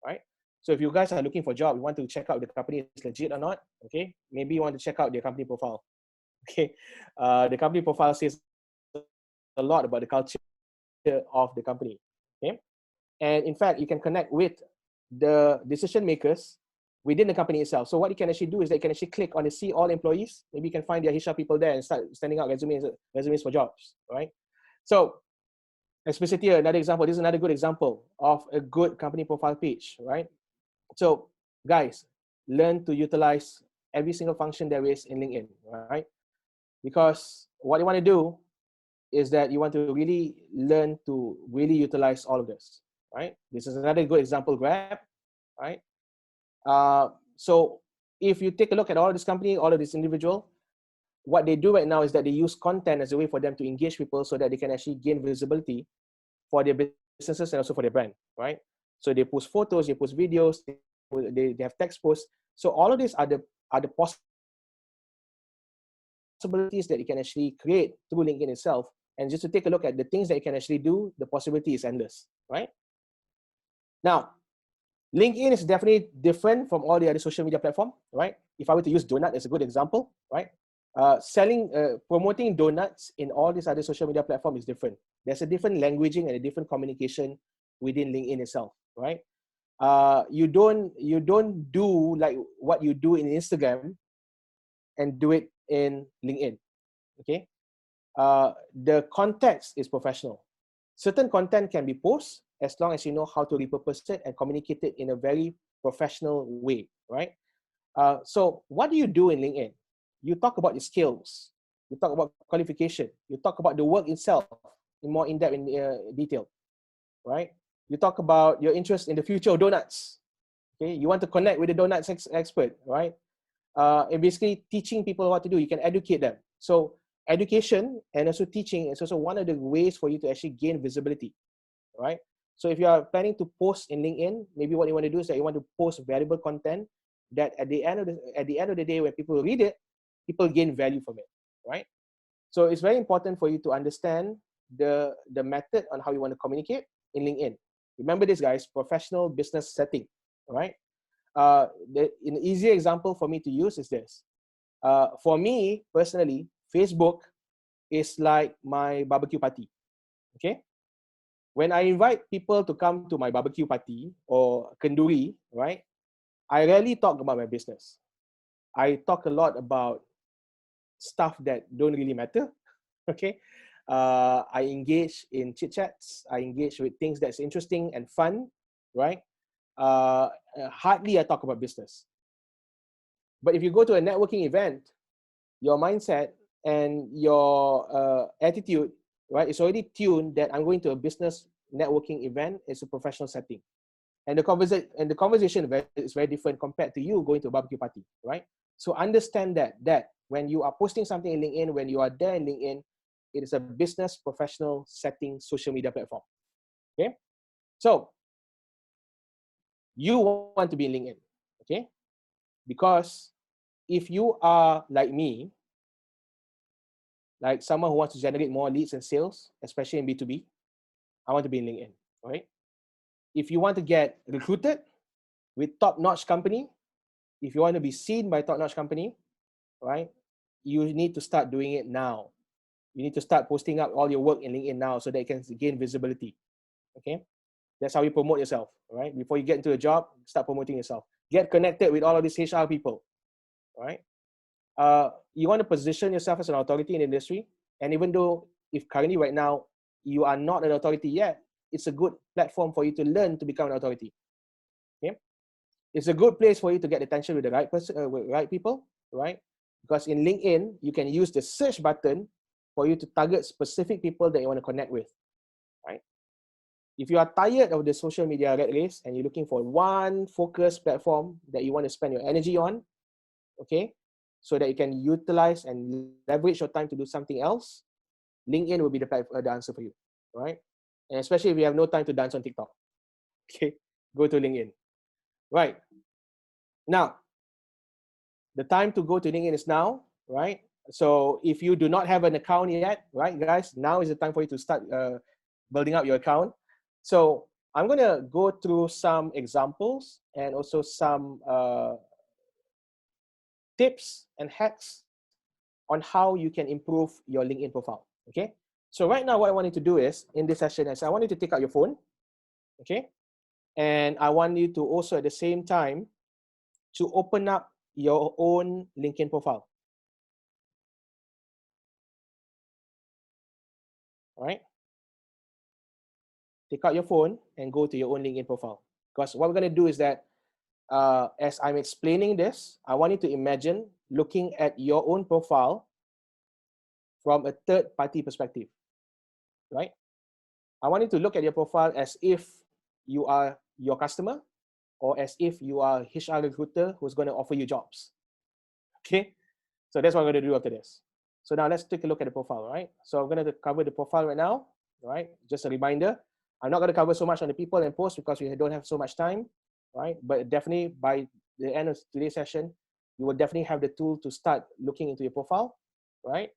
Speaker 2: right? So if you guys are looking for a job, you want to check out the company is legit or not, okay? Maybe you want to check out their company profile, okay? The company profile says a lot about the culture of the company, okay? And in fact, you can connect with the decision makers within the company itself. So what you can actually do is that you can actually click on the see all employees. Maybe you can find their HR people there and start sending out resumes for jobs, right? So explicit here, another example. This is another good example of a good company profile page, right? So guys, learn to utilize every single function there is in LinkedIn, right? Because what you want to do is that you want to really learn to really utilize all of this, right? This is another good example grab, right? So if you take a look at all of this company, all of this individual, what they do right now is that they use content as a way for them to engage people so that they can actually gain visibility for their businesses and also for their brand, right? So they post photos, they post videos, they have text posts. So all of these are the possibilities that you can actually create through LinkedIn itself. And just to take a look at the things that you can actually do, the possibility is endless, right? Now, LinkedIn is definitely different from all the other social media platforms, right? If I were to use Donut as a good example, right? Promoting donuts in all these other social media platforms is different. There's a different languaging and a different communication within LinkedIn itself, right? You don't do like what you do in Instagram and do it in LinkedIn, okay? The context is professional. Certain content can be posted as long as you know how to repurpose it and communicate it in a very professional way, right? So what do you do in LinkedIn? You talk about your skills, you talk about qualification, you talk about the work itself in more in-depth detail, right? You talk about your interest in the future of donuts, okay? You want to connect with the donuts expert, right? And basically teaching people what to do. You can educate them. So education and also teaching is also one of the ways for you to actually gain visibility, right? So if you are planning to post in LinkedIn, maybe what you want to do is that you want to post valuable content that at the end of the day, when people read it, people gain value from it, right? So it's very important for you to understand the method on how you want to communicate in LinkedIn. Remember this, guys, professional business setting, all right? An easy example for me to use is this. For me, personally, Facebook is like my barbecue party, okay? When I invite people to come to my barbecue party or kenduri, right, I rarely talk about my business. I talk a lot about stuff that don't really matter, okay? I engage in chit-chats. I engage with things that's interesting and fun, right? Hardly I talk about business. But if you go to a networking event, your mindset and your attitude, right, is already tuned that I'm going to a business networking event. It's a professional setting. And the conversation is very different compared to you going to a barbecue party, right? So understand that when you are posting something in LinkedIn, when you are there in LinkedIn, it is a business professional setting social media platform, okay? So you want to be in LinkedIn, okay? Because if you are like me, like someone who wants to generate more leads and sales, especially in B2B, I want to be in LinkedIn, right? If you want to get recruited with top-notch company, if you want to be seen by top-notch company, right? you need to start doing it now. You need to start posting up all your work in LinkedIn now so that you can gain visibility. Okay, that's how you promote yourself. Right, before you get into a job, start promoting yourself. Get connected with all of these HR people. Right, you want to position yourself as an authority in the industry, and even though if currently right now you are not an authority yet, it's a good platform for you to learn to become an authority. Okay, it's a good place for you to get attention with the right person, with right people, right? Because in LinkedIn, you can use the search button for you to target specific people that you want to connect with, right? If you are tired of the social media rat race and you're looking for one focused platform that you want to spend your energy on, okay, so that you can utilize and leverage your time to do something else, LinkedIn will be the answer for you, right? And especially if you have no time to dance on TikTok, okay, go to LinkedIn. Right. Now, the time to go to LinkedIn is now, right? So if you do not have an account yet, right, guys, now is the time for you to start building up your account. So I'm going to go through some examples and also some tips and hacks on how you can improve your LinkedIn profile, okay? So right now, what I want you to do is, in this session, is I want you to take out your phone, okay? And I want you to also, at the same time, to open up your own LinkedIn profile. All right? Take out your phone and go to your own LinkedIn profile. Because what we're going to do is that as I'm explaining this, I want you to imagine looking at your own profile from a third-party perspective, right? I want you to look at your profile as if you are your customer or as if you are a HR recruiter who's going to offer you jobs, okay? So that's what I'm going to do after this. So now let's take a look at the profile, right? So I'm going to cover the profile right now, right? Just a reminder, I'm not going to cover so much on the people and posts because we don't have so much time, right? But definitely by the end of today's session, you will definitely have the tool to start looking into your profile, right?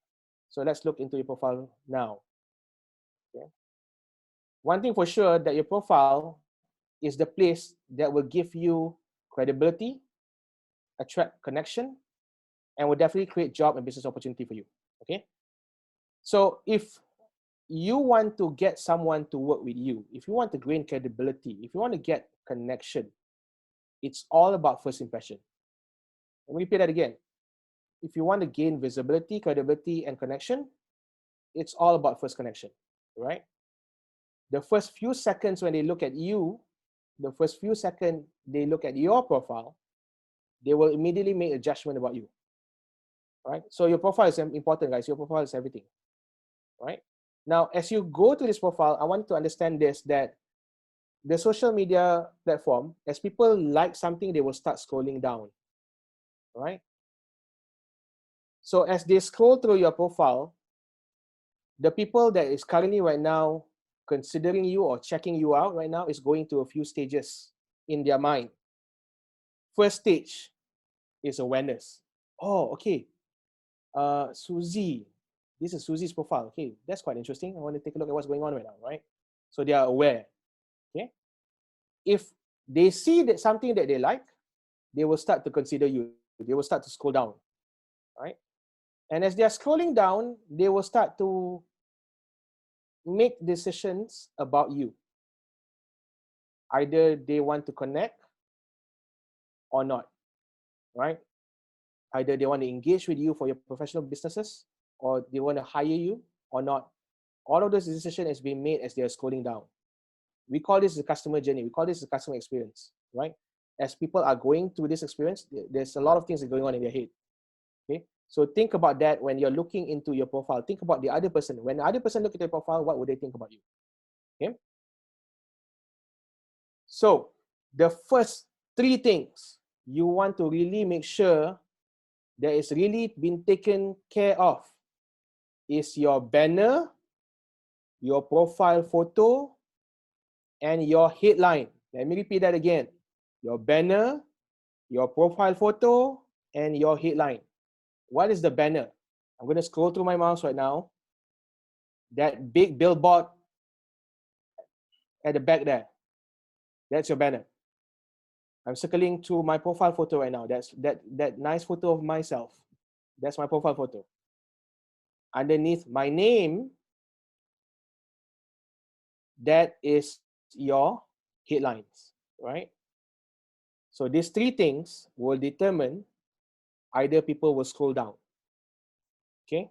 Speaker 2: So let's look into your profile now. Okay. One thing for sure that your profile is the place that will give you credibility, attract connection, and will definitely create job and business opportunity for you, okay? So if you want to get someone to work with you, if you want to gain credibility, if you want to get connection, it's all about first impression. Let me repeat that again. If you want to gain visibility, credibility, and connection, it's all about first connection, right? The first few seconds when they look at you, the first few seconds they look at your profile, they will immediately make a judgment about you, right? So your profile is important, guys. Your profile is everything, right? Now, as you go to this profile, I want you to understand this, that the social media platform, as people like something, they will start scrolling down, right? So as they scroll through your profile, the people that is currently right now considering you or checking you out right now is going through a few stages in their mind. First stage is awareness. Oh, okay. Susie, this is Susie's profile. Okay, that's quite interesting. I want to take a look at what's going on right now, right? So they are aware. Okay. If they see that something that they like, they will start to consider you. They will start to scroll down, right? And as they are scrolling down, they will start to make decisions about you. Either they want to connect or not, right? Either they want to engage with you for your professional businesses or they want to hire you or not. All of those decisions is being made as they are scrolling down. We call this the customer journey. We call this the customer experience, right? As people are going through this experience, there's a lot of things that are going on in their head. Okay, so think about that when you're looking into your profile. Think about the other person. When the other person look at your profile, what would they think about you? Okay. So the first three things you want to really make sure that is really been taken care of is your banner, your profile photo, and your headline. Let me repeat that again. Your banner, your profile photo, and your headline. What is the banner? I'm going to scroll through my mouse right now. That big billboard at the back there. That's your banner. I'm circling to my profile photo right now. That's that nice photo of myself. That's my profile photo. Underneath my name, that is your headlines, right? So these three things will determine either people will scroll down, okay?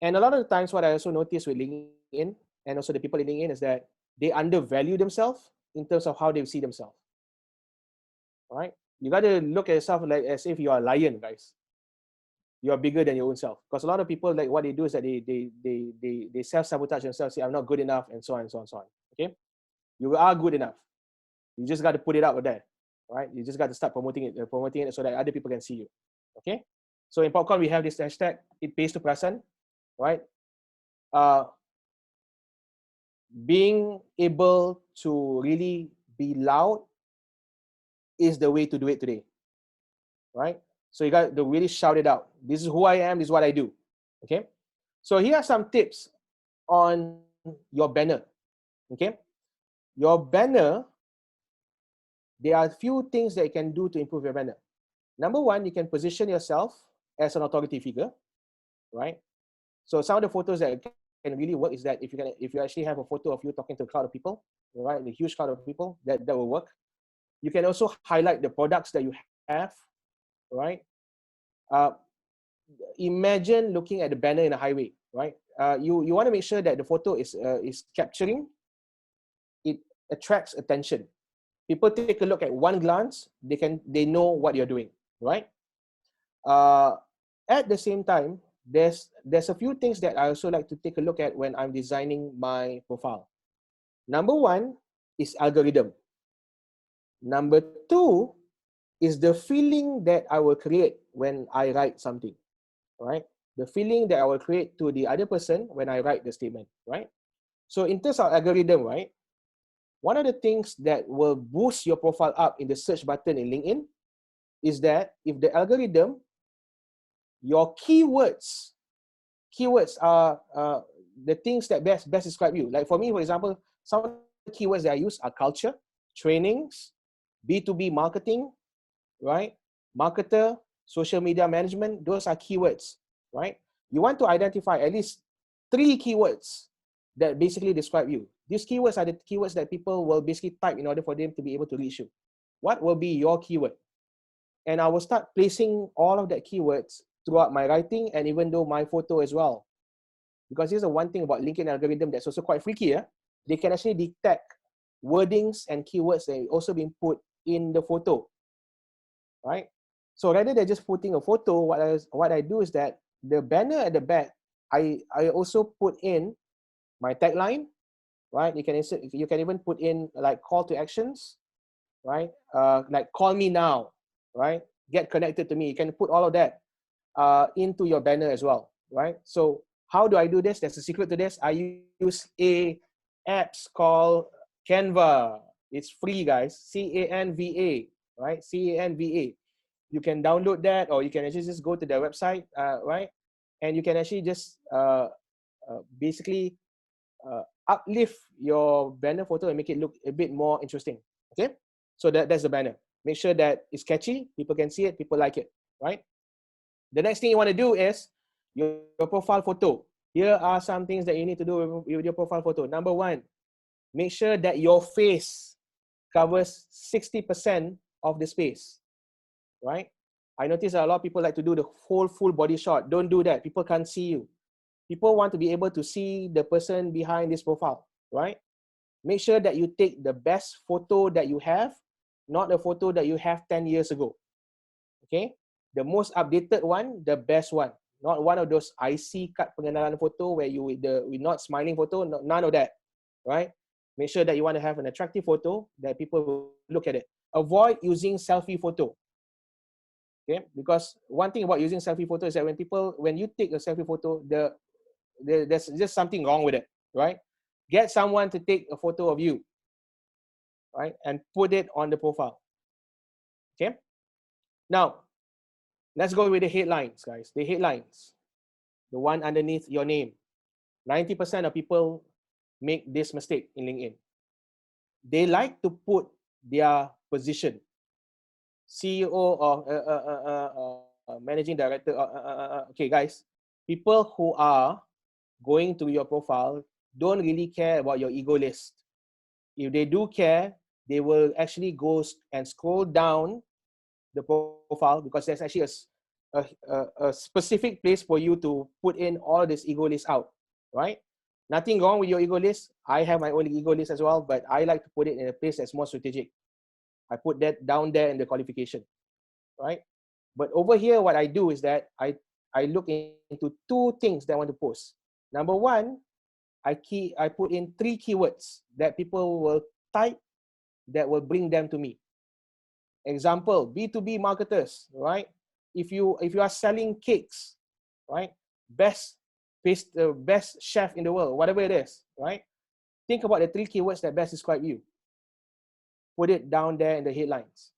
Speaker 2: And a lot of the times what I also notice with LinkedIn and also the people in LinkedIn is that they undervalue themselves in terms of how they see themselves, all right? You got to look at yourself like as if you are a lion, guys. You are bigger than your own self. Because a lot of people, like what they do is that they self-sabotage themselves, say, I'm not good enough, and so on and so on and so on, okay? You are good enough. You just got to put it out there, right? You just got to start promoting it so that other people can see you, okay? So in Popcorn, we have this hashtag, it pays to present, right? Being able to really be loud is the way to do it today, right? So you got to really shout it out. This is who I am, this is what I do, okay? So here are some tips on your banner, okay? Your banner, there are a few things that you can do to improve your banner. Number one, you can position yourself as an authority figure, right? So some of the photos that can really work is that if you actually have a photo of you talking to a crowd of people, right, a huge crowd of people, that will work. You can also highlight the products that you have, right? Uh, Imagine looking at the banner in a highway, right? You want to make sure that the photo is capturing, it attracts attention. People take a look at one glance, they know what you're doing, right? At the same time, there's a few things that I also like to take a look at when I'm designing my profile. Number one is algorithm. Number two is the feeling that I will create when I write something, right? The feeling that I will create to the other person when I write the statement, right? So in terms of algorithm, right, one of the things that will boost your profile up in the search button in LinkedIn is that if the algorithm, your keywords are the things that best describe you. Like for me, for example, some of the keywords that I use are culture, trainings, B2B marketing, right? Marketer, social media management, those are keywords, right? You want to identify at least 3 keywords that basically describe you. These keywords are the keywords that people will basically type in order for them to be able to reach you. What will be your keyword? And I will start placing all of that keywords throughout my writing and even though my photo as well. Because here's the one thing about LinkedIn algorithm that's also quite freaky. They can actually detect wordings and keywords that are also being put in the photo, right? So rather than just putting a photo, what I do is that the banner at the back, I also put in my tagline, right? You can even put in like call to actions, right? Like call me now, right? Get connected to me. You can put all of that into your banner as well, right? So how do I do this? There's a secret to this. I use a apps called Canva. It's free, guys. Canva, right? Canva. You can download that, or you can actually just go to their website, right? And you can actually just basically uplift your banner photo and make it look a bit more interesting. Okay, so that's the banner. Make sure that it's catchy, people can see it, people like it, right? The next thing you want to do is your profile photo. Here are some things that you need to do with your profile photo. Number one, make sure that your face covers 60% of the space, right? I notice a lot of people like to do the whole full body shot. Don't do that. People can't see you. People want to be able to see the person behind this profile, right? Make sure that you take the best photo that you have, not a photo that you have 10 years ago. Okay? The most updated one, the best one. Not one of those IC card pengenalan photo where you with not smiling photo, none of that, right? Make sure that you want to have an attractive photo that people will look at it. Avoid using selfie photo. Okay? Because one thing about using selfie photo is that when you take a selfie photo, there's just something wrong with it, right? Get someone to take a photo of you, right? And put it on the profile. Okay? Now, let's go with the headlines, guys. The headlines, the one underneath your name. 90% of people make this mistake in LinkedIn. They like to put their position, CEO of managing director. Okay, guys, people who are going to your profile don't really care about your ego list. If they do care, they will actually go and scroll down the profile, because there's actually a specific place for you to put in all this ego list out, right? Nothing wrong with your ego list. I have my own ego list as well, but I like to put it in a place that's more strategic. I put that down there in the qualification, right? But over here, what I do is that I look into two things that I want to post. Number one, I put in 3 keywords that people will type that will bring them to me. Example, B2B marketers, right? If you are selling cakes, right? Best best chef in the world, whatever it is, right? Think about the 3 keywords that best describe you. Put it down there in the headlines.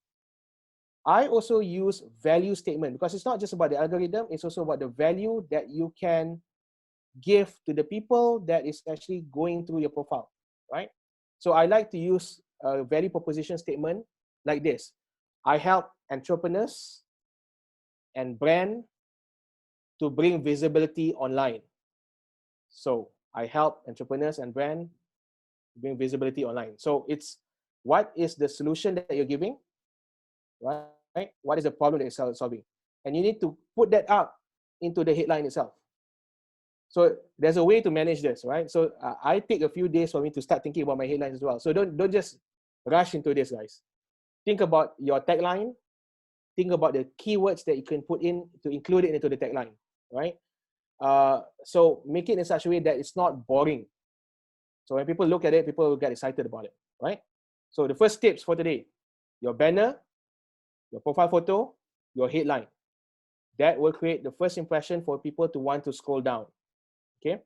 Speaker 2: I also use value statement, because it's not just about the algorithm, it's also about the value that you can give to the people that is actually going through your profile, right? So I like to use a value proposition statement like this. I help entrepreneurs and brand to bring visibility online. So I help entrepreneurs and brand bring visibility online. So it's what is the solution that you're giving, right? What is the problem that you're solving? And you need to put that up into the headline itself. So there's a way to manage this, right? So I take a few days for me to start thinking about my headlines as well. So don't just rush into this, guys. Think about your tagline. Think about the keywords that you can put in to include it into the tagline, right? So make it in such a way that it's not boring. So when people look at it, people will get excited about it, right? So the first tips for today, your banner, your profile photo, your headline. That will create the first impression for people to want to scroll down, okay?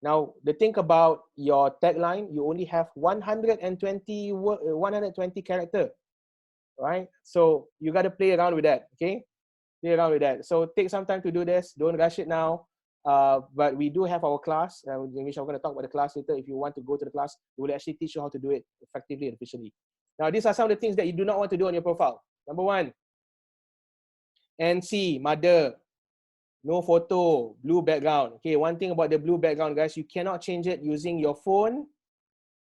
Speaker 2: Now, the thing about your tagline, you only have 120 character, right? So you got to play around with that, okay? Play around with that. So take some time to do this. Don't rush it now. But we do have our class, in which I'm going to talk about the class later. If you want to go to the class, we will actually teach you how to do it effectively and efficiently. Now, these are some of the things that you do not want to do on your profile. Number 1, NC, mother, no photo, blue background. Okay, one thing about the blue background, guys, you cannot change it using your phone.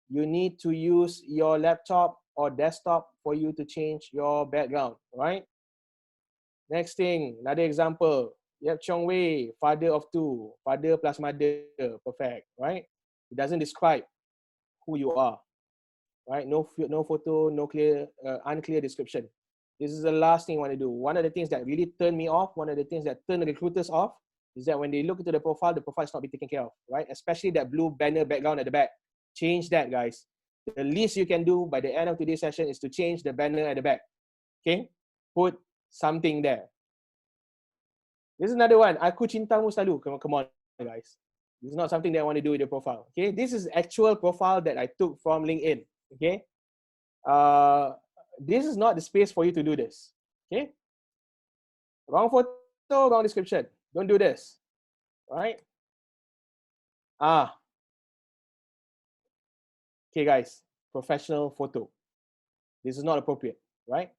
Speaker 2: You need to use your laptop or desktop for you to change your background, right? Next thing, another example. Yep, Chong Wei, father of 2, father plus mother, perfect, right? It doesn't describe who you are, right? No photo, no clear, unclear description. This is the last thing I want to do. One of the things that really turned me off, one of the things that turned recruiters off, is that when they look into the profile is not being taken care of, right? Especially that blue banner background at the back. Change that, guys. The least you can do by the end of today's session is to change the banner at the back, okay? Put something there. This is another one. Aku cintamu selalu. Come on, guys. This is not something that I want to do with the profile, okay? This is actual profile that I took from LinkedIn, okay? This is not the space for you to do this, okay? Wrong photo, wrong description. Don't do this, right? Okay, guys, professional photo. This is not appropriate, right?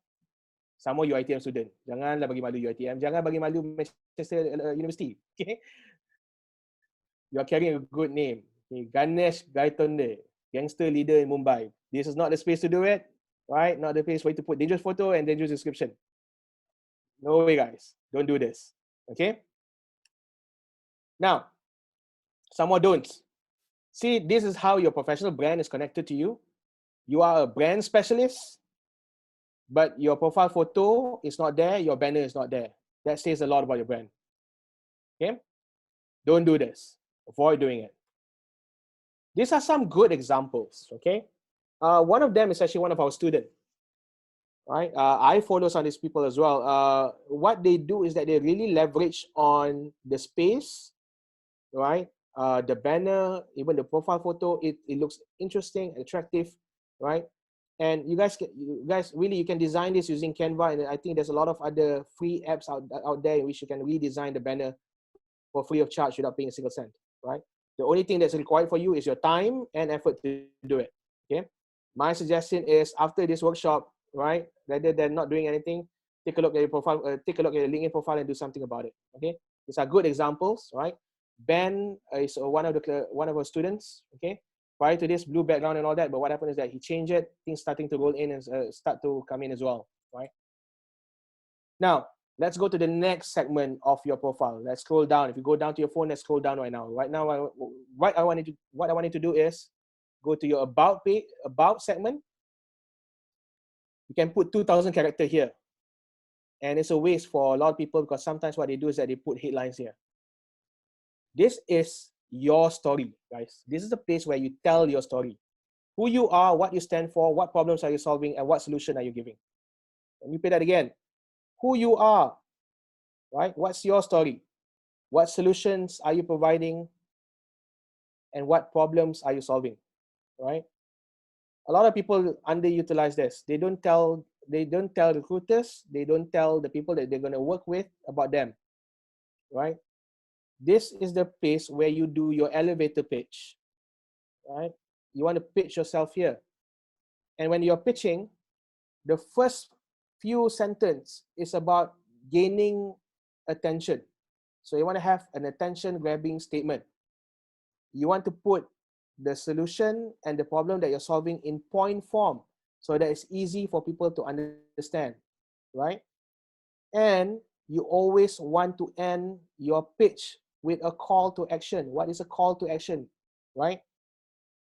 Speaker 2: Sama UiTM student. Janganlah bagi malu UiTM. Jangan bagi malu Manchester University, okay? You are carrying a good name. Okay? Ganesh Gaitonde, gangster leader in Mumbai. This is not the space to do it, right? Not the place for you to put dangerous photo and dangerous description. No way, guys. Don't do this, okay? Now, some more don'ts. See, this is how your professional brand is connected to you. You are a brand specialist, but your profile photo is not there, your banner is not there. That says a lot about your brand. Okay? Don't do this. Avoid doing it. These are some good examples, okay? One of them is actually one of our students, right? I follow some of these people as well. What they do is that they really leverage on the space, right? The banner, even the profile photo, it looks interesting, attractive, right? And you guys really, you can design this using Canva, and I think there's a lot of other free apps out there in which you can redesign the banner for free of charge without paying a single cent, right? The only thing that's required for you is your time and effort to do it, okay? My suggestion is after this workshop, right, rather than not doing anything, take a look at your profile, take a look at your LinkedIn profile and do something about it. Okay, these are good examples, right? Ben is one of our students. Okay, prior to this, blue background and all that, but what happened is that he changed it. Things starting to roll in and start to come in as well, right? Now let's go to the next segment of your profile. Let's scroll down. If you go down to your phone, let's scroll down right now. Right now, what I want you to do is go to your about page, about segment. You can put 2,000 characters here. And it's a waste for a lot of people because sometimes what they do is that they put headlines here. This is your story, guys. This is the place where you tell your story. Who you are, what you stand for, what problems are you solving, and what solution are you giving. Let me repeat that again. Who you are, right? What's your story? What solutions are you providing? And what problems are you solving, right? A lot of people underutilize this. They don't tell recruiters, they don't tell the people that they're going to work with about them, right? This is the place where you do your elevator pitch, right? You want to pitch yourself here. And when you're pitching, the first few sentences is about gaining attention. So you want to have an attention grabbing statement. You want to put the solution and the problem that you're solving in point form so that it's easy for people to understand, right? And you always want to end your pitch with a call to action. What is a call to action, right?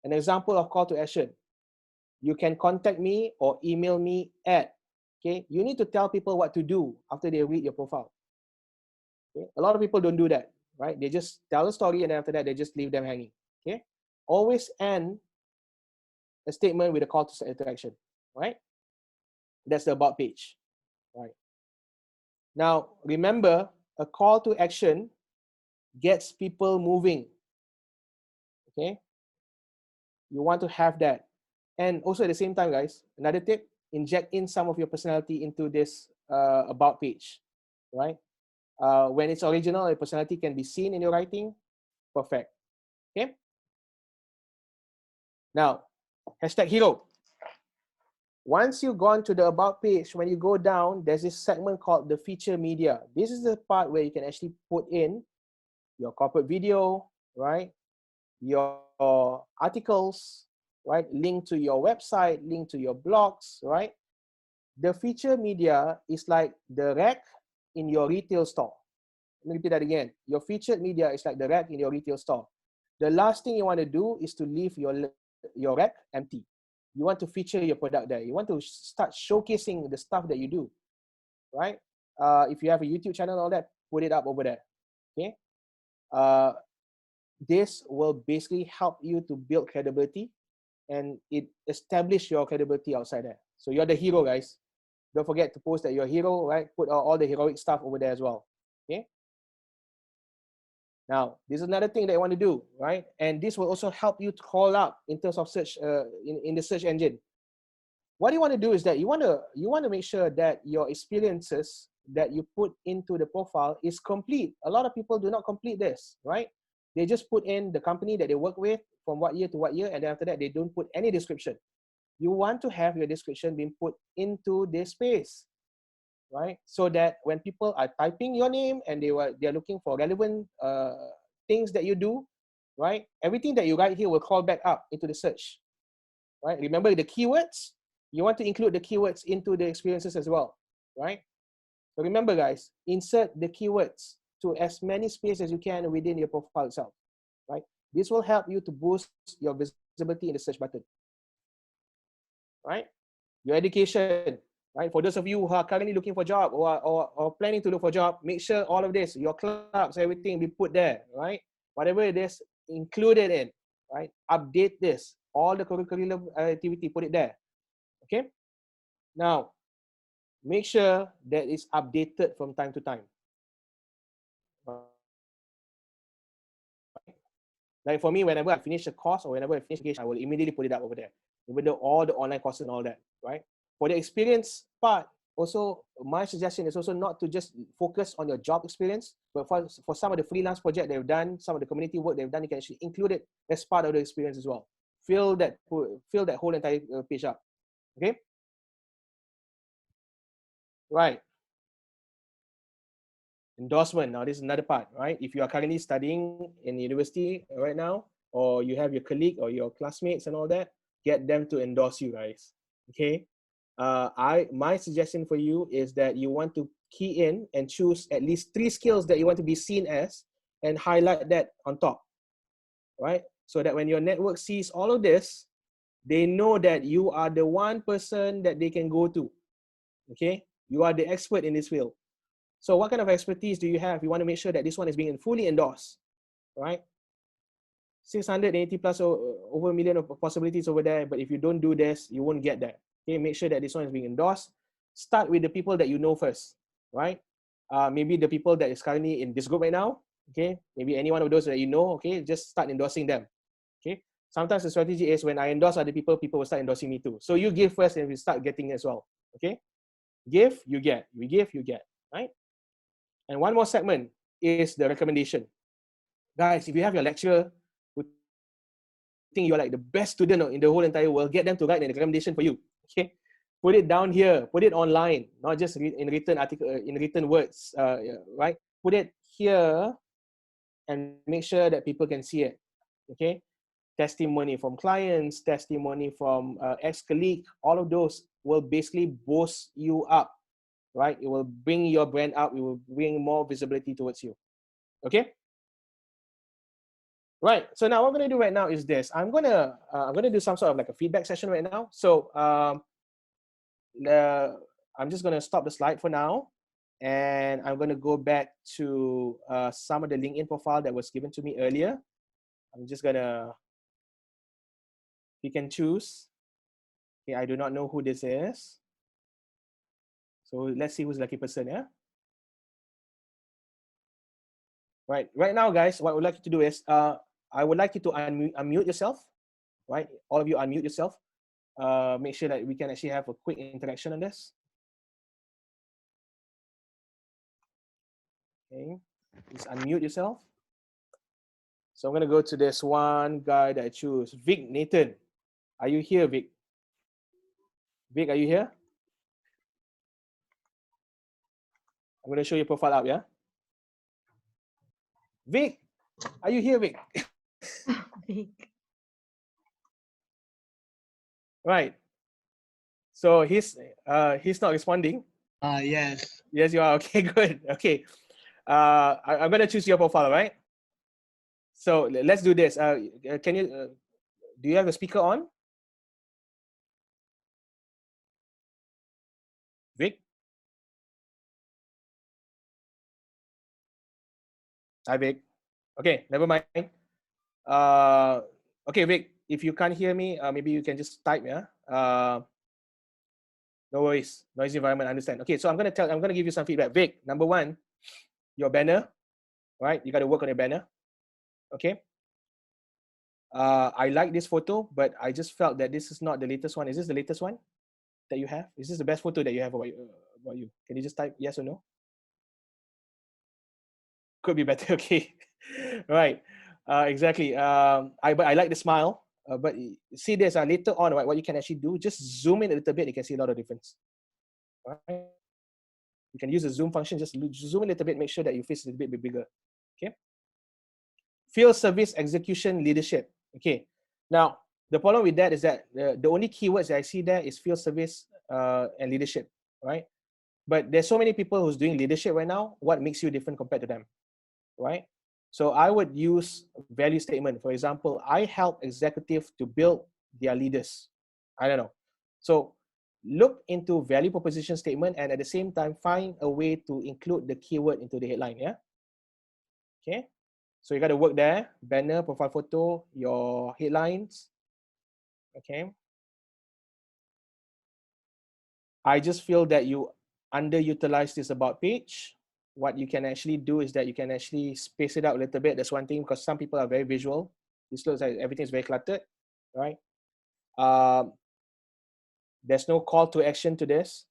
Speaker 2: An example of call to action. You can contact me or email me at, okay? You need to tell people what to do after they read your profile. Okay? A lot of people don't do that, right? They just tell a story and after that, they just leave them hanging, okay? Always end a statement with a call to action, right? That's the about page, right? Now, remember, a call to action gets people moving, okay? You want to have that. And also at the same time, guys, another tip, inject in some of your personality into this about page, right? When it's original, your personality can be seen in your writing, perfect, okay? Now, hashtag hero. Once you've gone to the about page, when you go down, there's this segment called the feature media. This is the part where you can actually put in your corporate video, right? Your articles, right? Link to your website, link to your blogs, right? The feature media is like the rack in your retail store. Let me repeat that again. Your featured media is like the rack in your retail store. The last thing you want to do is to leave your rack empty. You want to feature your product there. You want to start showcasing the stuff that you do, right? If you have a YouTube channel and all that, put it up over there, okay? This will basically help you to build credibility and it establish your credibility outside there. So you're the hero, guys. Don't forget to post that you're a hero, right? Put all the heroic stuff over there as well, okay? Now, this is another thing that you want to do, right? And this will also help you to call up in terms of search in the search engine. What you want to do is that you want to make sure that your experiences that you put into the profile is complete. A lot of people do not complete this, right? They just put in the company that they work with from what year to what year, and then after that they don't put any description. You want to have your description being put into this space, right? So that when people are typing your name and they're looking for relevant things that you do, right? Everything that you write here will call back up into the search, right? Remember the keywords? You want to include the keywords into the experiences as well, right? So remember, guys, insert the keywords to as many spaces as you can within your profile itself, right? This will help you to boost your visibility in the search button, right? Your education, right? For those of you who are currently looking for a job or planning to look for a job, make sure all of this, your clubs, everything be put there, right? Whatever it is, included in, right? Update this. All the curriculum activity, put it there, okay? Now, make sure that it's updated from time to time. Like for me, whenever I finish a course or whenever I finish education, I will immediately put it up over there. Even though all the online courses and all that, right? For the experience part, also my suggestion is also not to just focus on your job experience, but for some of the freelance project they've done, some of the community work they've done, you can actually include it as part of the experience as well. Fill that whole entire page up. Okay. Right. Endorsement. Now, this is another part, right? If you are currently studying in university right now, or you have your colleague or your classmates and all that, get them to endorse you guys. Okay. My suggestion for you is that you want to key in and choose at least 3 skills that you want to be seen as and highlight that on top, right? So that when your network sees all of this, they know that you are the one person that they can go to. Okay. You are the expert in this field. So what kind of expertise do you have? You want to make sure that this one is being fully endorsed, right? 680 plus over a million of possibilities over there, but if you don't do this, you won't get that. Okay, make sure that this one is being endorsed. Start with the people that you know first, right? Maybe the people that is currently in this group right now, okay? Maybe any one of those that you know, okay? Just start endorsing them, okay? Sometimes the strategy is when I endorse other people, people will start endorsing me too. So you give first and we start getting as well, okay? Give, you get. We give, you get, right? And one more segment is the recommendation. Guys, if you have your lecturer who think you're like the best student in the whole entire world, get them to write a recommendation for you. Okay, put it down here, put it online, not just in written article, in written words, right? Put it here and make sure that people can see it. Okay, testimony from clients, testimony from ex-colleague, all of those will basically boost you up, right? It will bring your brand up. It will bring more visibility towards you. Okay. Right. So now what I'm going to do right now is this. I'm going to do some sort of like a feedback session right now. So I'm just going to stop the slide for now, and I'm going to go back to some of the LinkedIn profile that was given to me earlier. I'm just going to pick and choose. Okay, I do not know who this is. So let's see who's the lucky person, yeah? Right now, guys, what I would like you to do is, I would like you to unmute yourself, right? All of you unmute yourself. Make sure that we can actually have a quick interaction on this. Okay, just unmute yourself. So I'm going to go to this one guy that I choose. Vic Nathan. Are you here, Vic? Vic, are you here? I'm going to show your profile up, yeah? Vic, are you here, Vic?
Speaker 1: Vic.
Speaker 2: Right. So he's not responding.
Speaker 4: Yes.
Speaker 2: Yes, you are. Okay, good. Okay. I'm going to choose your profile, right? So let's do this. Can you, do you have a speaker on? Vic? Hi, Vic. Okay, never mind. Okay, Vic, if you can't hear me, maybe you can just type, yeah? No worries. Noisy environment, I understand. Okay, so I'm gonna give you some feedback. Vic, number one, your banner, right? You gotta work on your banner. Okay. I like this photo, but I just felt that this is not the latest one. Is this the latest one that you have? Is this the best photo that you have about you? Can you just type yes or no? Could be better. Okay. Right. Exactly. But I like the smile. But see this later on, right? What you can actually do, just zoom in a little bit. You can see a lot of difference. Right? You can use the zoom function. Just zoom in a little bit. Make sure that your face is a little bit bigger. Okay. Field service execution leadership. Okay. Now the problem with that is that the only keywords that I see there is field service and leadership, right? But there's so many people who's doing leadership right now. What makes you different compared to them, right? So I would use value statement. For example, I help executives to build their leaders. I don't know. So look into value proposition statement and at the same time find a way to include the keyword into the headline. Yeah. Okay. So you got to work there. Banner, profile photo, your headlines. Okay. I just feel that you underutilize this about page. What you can actually do is that you can actually space it out a little bit. That's one thing, because some people are very visual. This looks like everything is very cluttered, right? There's no call to action to this.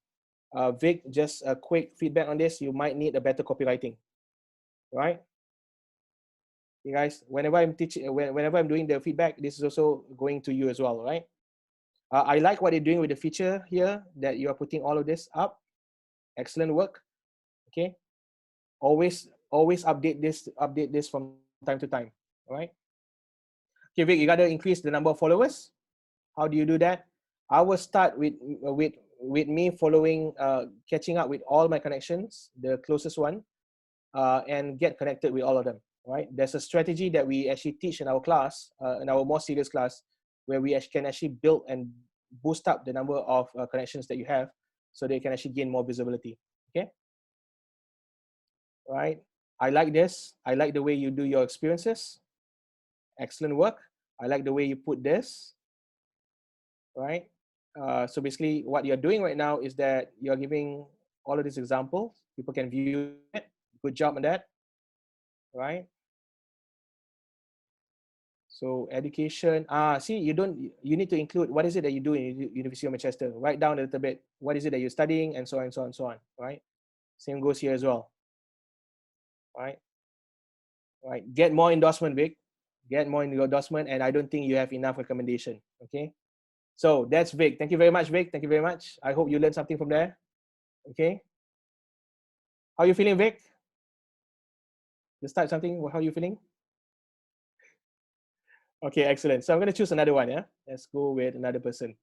Speaker 2: Vic, just a quick feedback on this. You might need a better copywriting, right? You guys, whenever I'm teaching, whenever I'm doing the feedback, this is also going to you as well, right? I like what you're doing with the feature here, that you are putting all of this up. Excellent work. Okay. Always update this from time to time. All right. Okay, Vic, you got to increase the number of followers. How do you do that? I will start with me following, catching up with all my connections, the closest one, and get connected with all of them. Right? There's a strategy that we actually teach in our class, in our more serious class, where we can actually build and boost up the number of connections that you have, so they can actually gain more visibility. Okay. Right. I like this. I like the way you do your experiences. Excellent work. I like the way you put this. Right. So basically what you're doing right now is that you're giving all of these examples. People can view it. Good job on that. Right. So education. See, you need to include what is it that you do in University of Manchester. Write down a little bit. What is it that you're studying, and so on and so on and so on. Right. Same goes here as well. Right. Right. Get more endorsement, Vic. Get more endorsement, and I don't think you have enough recommendation. Okay. So that's Vic. Thank you very much, Vic. Thank you very much. I hope you learned something from there. Okay. How are you feeling, Vic? Just type something. How are you feeling? Okay, excellent. So I'm going to choose another one. Yeah. Let's go with another person.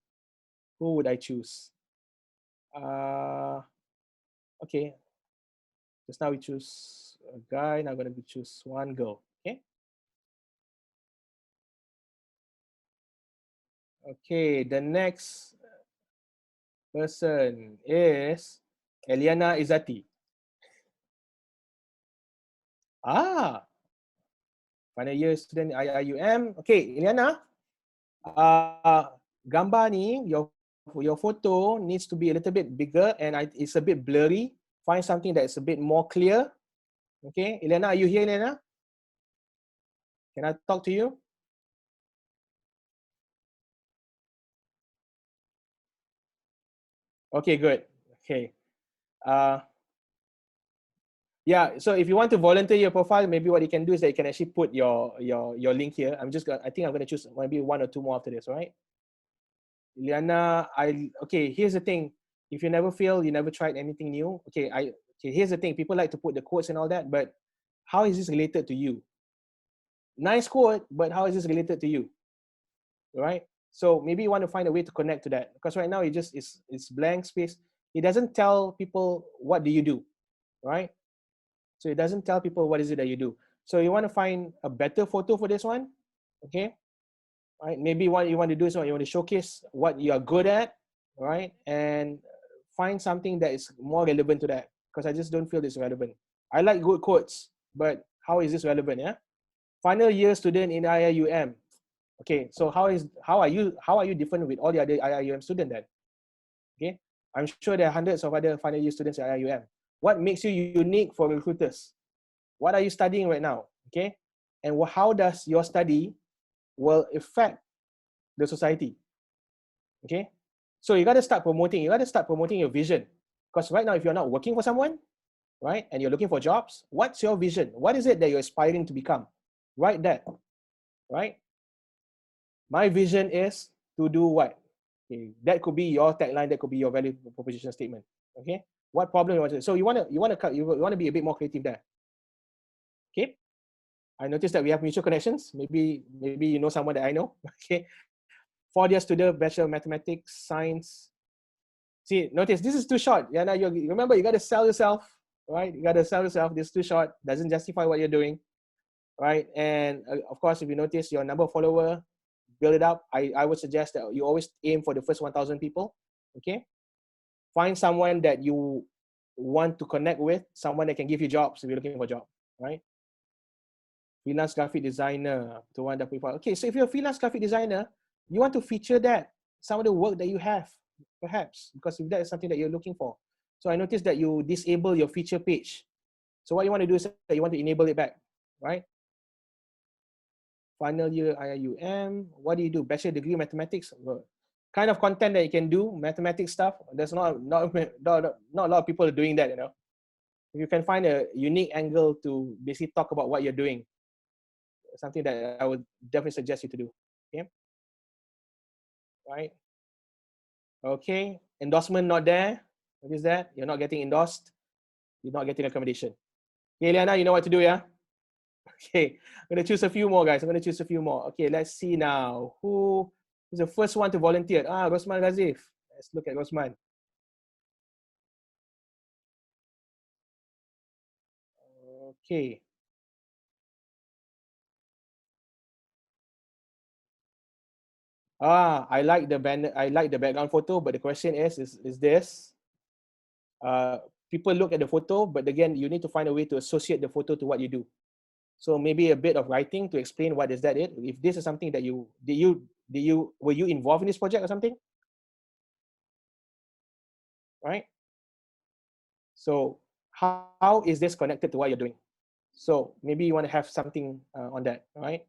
Speaker 2: Who would I choose? Okay. Just now we choose a guy. Now I'm going to choose one girl. Okay. Okay. The next person is Eliana Izati. Final year student IIUM. Okay, Eliana. Gambar ni, your photo needs to be a little bit bigger and it's a bit blurry. Find something that is a bit more clear. Okay, Eliana, are you here, Eliana? Can I talk to you? Okay, good. Okay. Yeah, so if you want to volunteer your profile, maybe what you can do is that you can actually put your link here. I think I'm gonna choose maybe one or two more after this, all right? Liana, okay, here's the thing. If you never fail, you never tried anything new. Okay, here's the thing. People like to put the quotes and all that, but how is this related to you? Nice quote, but how is this related to you? All right? So maybe you want to find a way to connect to that, because right now it's blank space. It doesn't tell people what do you do, right? So it doesn't tell people what is it that you do. So you want to find a better photo for this one, okay? Right? Maybe what you want to do is you want to showcase what you are good at, right? And find something that is more relevant to that, because I just don't feel this relevant. I like good quotes, but how is this relevant? Yeah. Final year student in IIUM. Okay, so how are you different with all the other IIUM students then? Okay, I'm sure there are hundreds of other final year students at IIUM. What makes you unique for recruiters? What are you studying right now? Okay, and how does your study will affect the society? Okay, so you got to start promoting. You got to start promoting your vision, because right now, if you're not working for someone, right, and you're looking for jobs, what's your vision? What is it that you're aspiring to become? Write that, right? My vision is to do what? Okay, that could be your tagline. That could be your value proposition statement. Okay, what problem you want to? So you want to be a bit more creative there. Okay, I noticed that we have mutual connections. Maybe you know someone that I know. Okay, 4-year student, Bachelor of Mathematics, Science. See, notice this is too short. Yeah, now you remember you got to sell yourself, right? You got to sell yourself. This is too short. Doesn't justify what you're doing, right? And of course, if you notice your number of follower, build it up. I would suggest that you always aim for the first 1,000 people. Okay, find someone that you want to connect with, someone that can give you jobs if you're looking for a job, right? Freelance graphic designer, to one that people. Okay, so if you're a freelance graphic designer, you want to feature that, some of the work that you have, perhaps, because if that is something that you're looking for. So I noticed that you disable your feature page. So what you want to do is that you want to enable it back, right? Final year IIUM, what do you do? Bachelor degree mathematics, kind of content that you can do, mathematics stuff. There's not a lot of people doing that, you know. If you can find a unique angle to basically talk about what you're doing, something that I would definitely suggest you to do. Okay, right? Okay, endorsement not there. What is that? You're not getting endorsed. You're not getting accommodation. Okay, Liana, you know what to do, yeah? Okay, I'm gonna choose a few more, guys. I'm gonna choose a few more. Okay, let's see now. Who is the first one to volunteer? Ah, Rosman Ghazif. Let's look at Rosman. Okay. Ah, I like the banner. I like the background photo, but the question is this? People look at the photo, but again, you need to find a way to associate the photo to what you do. So maybe a bit of writing to explain what is that it. If this is something that were you involved in this project or something, right? So how is this connected to what you're doing? So maybe you want to have something on that, right?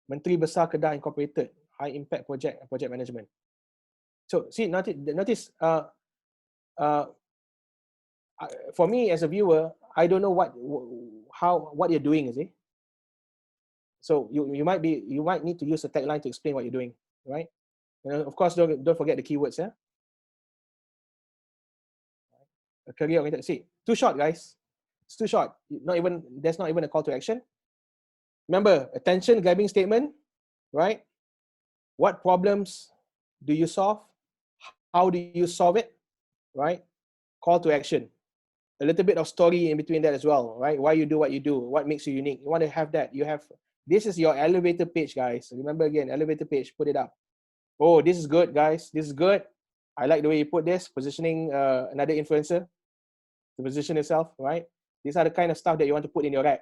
Speaker 2: Menteri Besar Kedah Incorporated, high impact project management. So see, notice uh, for me as a viewer, I don't know what you're doing, is it? So you might need to use a tagline to explain what you're doing, right? Of course, don't forget the keywords, yeah. A career oriented. See, too short, guys. It's too short. There's not even a call to action. Remember, attention grabbing statement, right? What problems do you solve? How do you solve it, right? Call to action. A little bit of story in between that as well, right? Why you do what you do, what makes you unique. You want to have that. This is your elevator page, guys. Remember again, elevator page, put it up. Oh, this is good, guys. This is good. I like the way you put this, positioning another influencer to position itself, right? These are the kind of stuff that you want to put in your rack.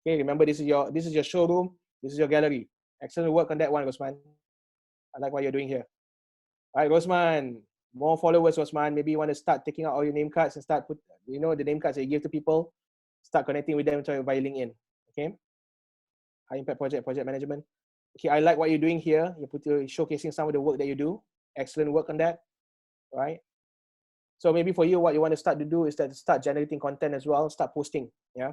Speaker 2: Okay, remember this is your showroom, this is your gallery. Excellent work on that one, Rosman. I like what you're doing here. All right, Rosman, more followers, Rosman. Maybe you want to start taking out all your name cards and start the name cards that you give to people, start connecting with them via LinkedIn. Okay, high impact project management. Okay, I like what you're doing here. You're showcasing some of the work that you do. Excellent work on that, right? So maybe for you, what you want to start to do is that start generating content as well, start posting. Yeah.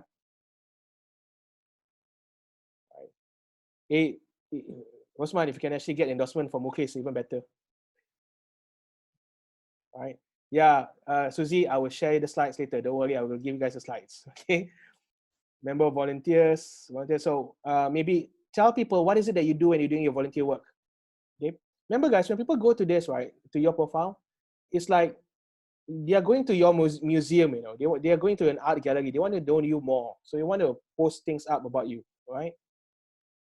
Speaker 2: Right. Hey, Osman, if you can actually get endorsement from Mukesh, even better. Right. Yeah, Suzy, I will share the slides later. Don't worry, I will give you guys the slides. Okay. Member volunteers. So maybe tell people what is it that you do when you're doing your volunteer work. Okay. Remember, guys, when people go to this, right, to your profile, it's like they are going to your museum, they are going to an art gallery. They want to know you more. So you want to post things up about you, right?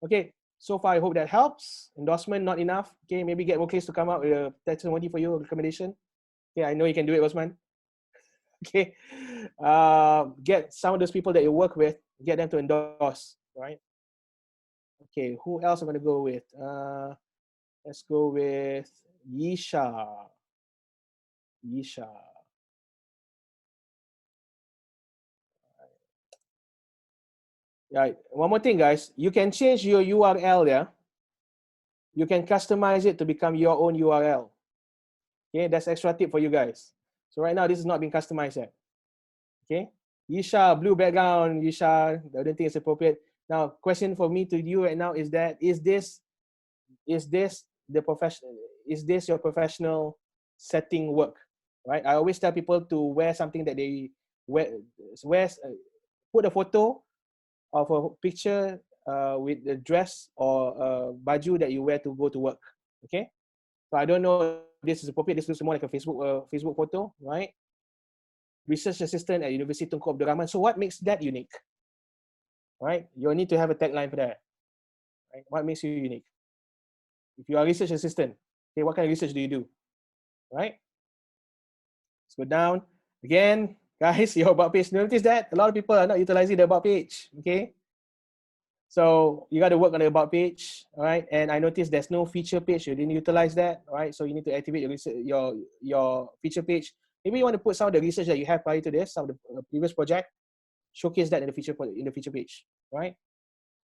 Speaker 2: Okay, so far I hope that helps. Endorsement, not enough. Okay, maybe get Mukesh to come up with a testimony for you, a recommendation. Okay, I know you can do it, Osman. Okay, get some of those people that you work with, get them to endorse, right? Okay, who else I'm going to go with? Let's go with Yisha. Yisha. Right. One more thing, guys. You can change your URL, yeah? You can customize it to become your own URL. Okay, that's extra tip for you guys. So right now, this is not being customized yet. Okay, Yisha, blue background, Yisha, I don't think it's appropriate. Now, question for me to you right now is that, is this your professional setting work, right? I always tell people to wear something that they put a photo of a picture with the dress or baju that you wear to go to work. Okay, so I don't know if this is appropriate. This looks more like a Facebook photo, right? Research assistant at University Tunku Abdul Rahman. So what makes that unique? Right? You'll need to have a tagline for that. Right? What makes you unique? If you are a research assistant, okay, what kind of research do you do? Right? Let's go down. Again, guys, your about page. Notice that a lot of people are not utilizing the about page. Okay. So you got to work on the about page, all right? And I noticed there's no feature page. You didn't utilize that, all right? So you need to activate your feature page. Maybe you want to put some of the research that you have prior to this, some of the previous project, showcase that in the feature page, right?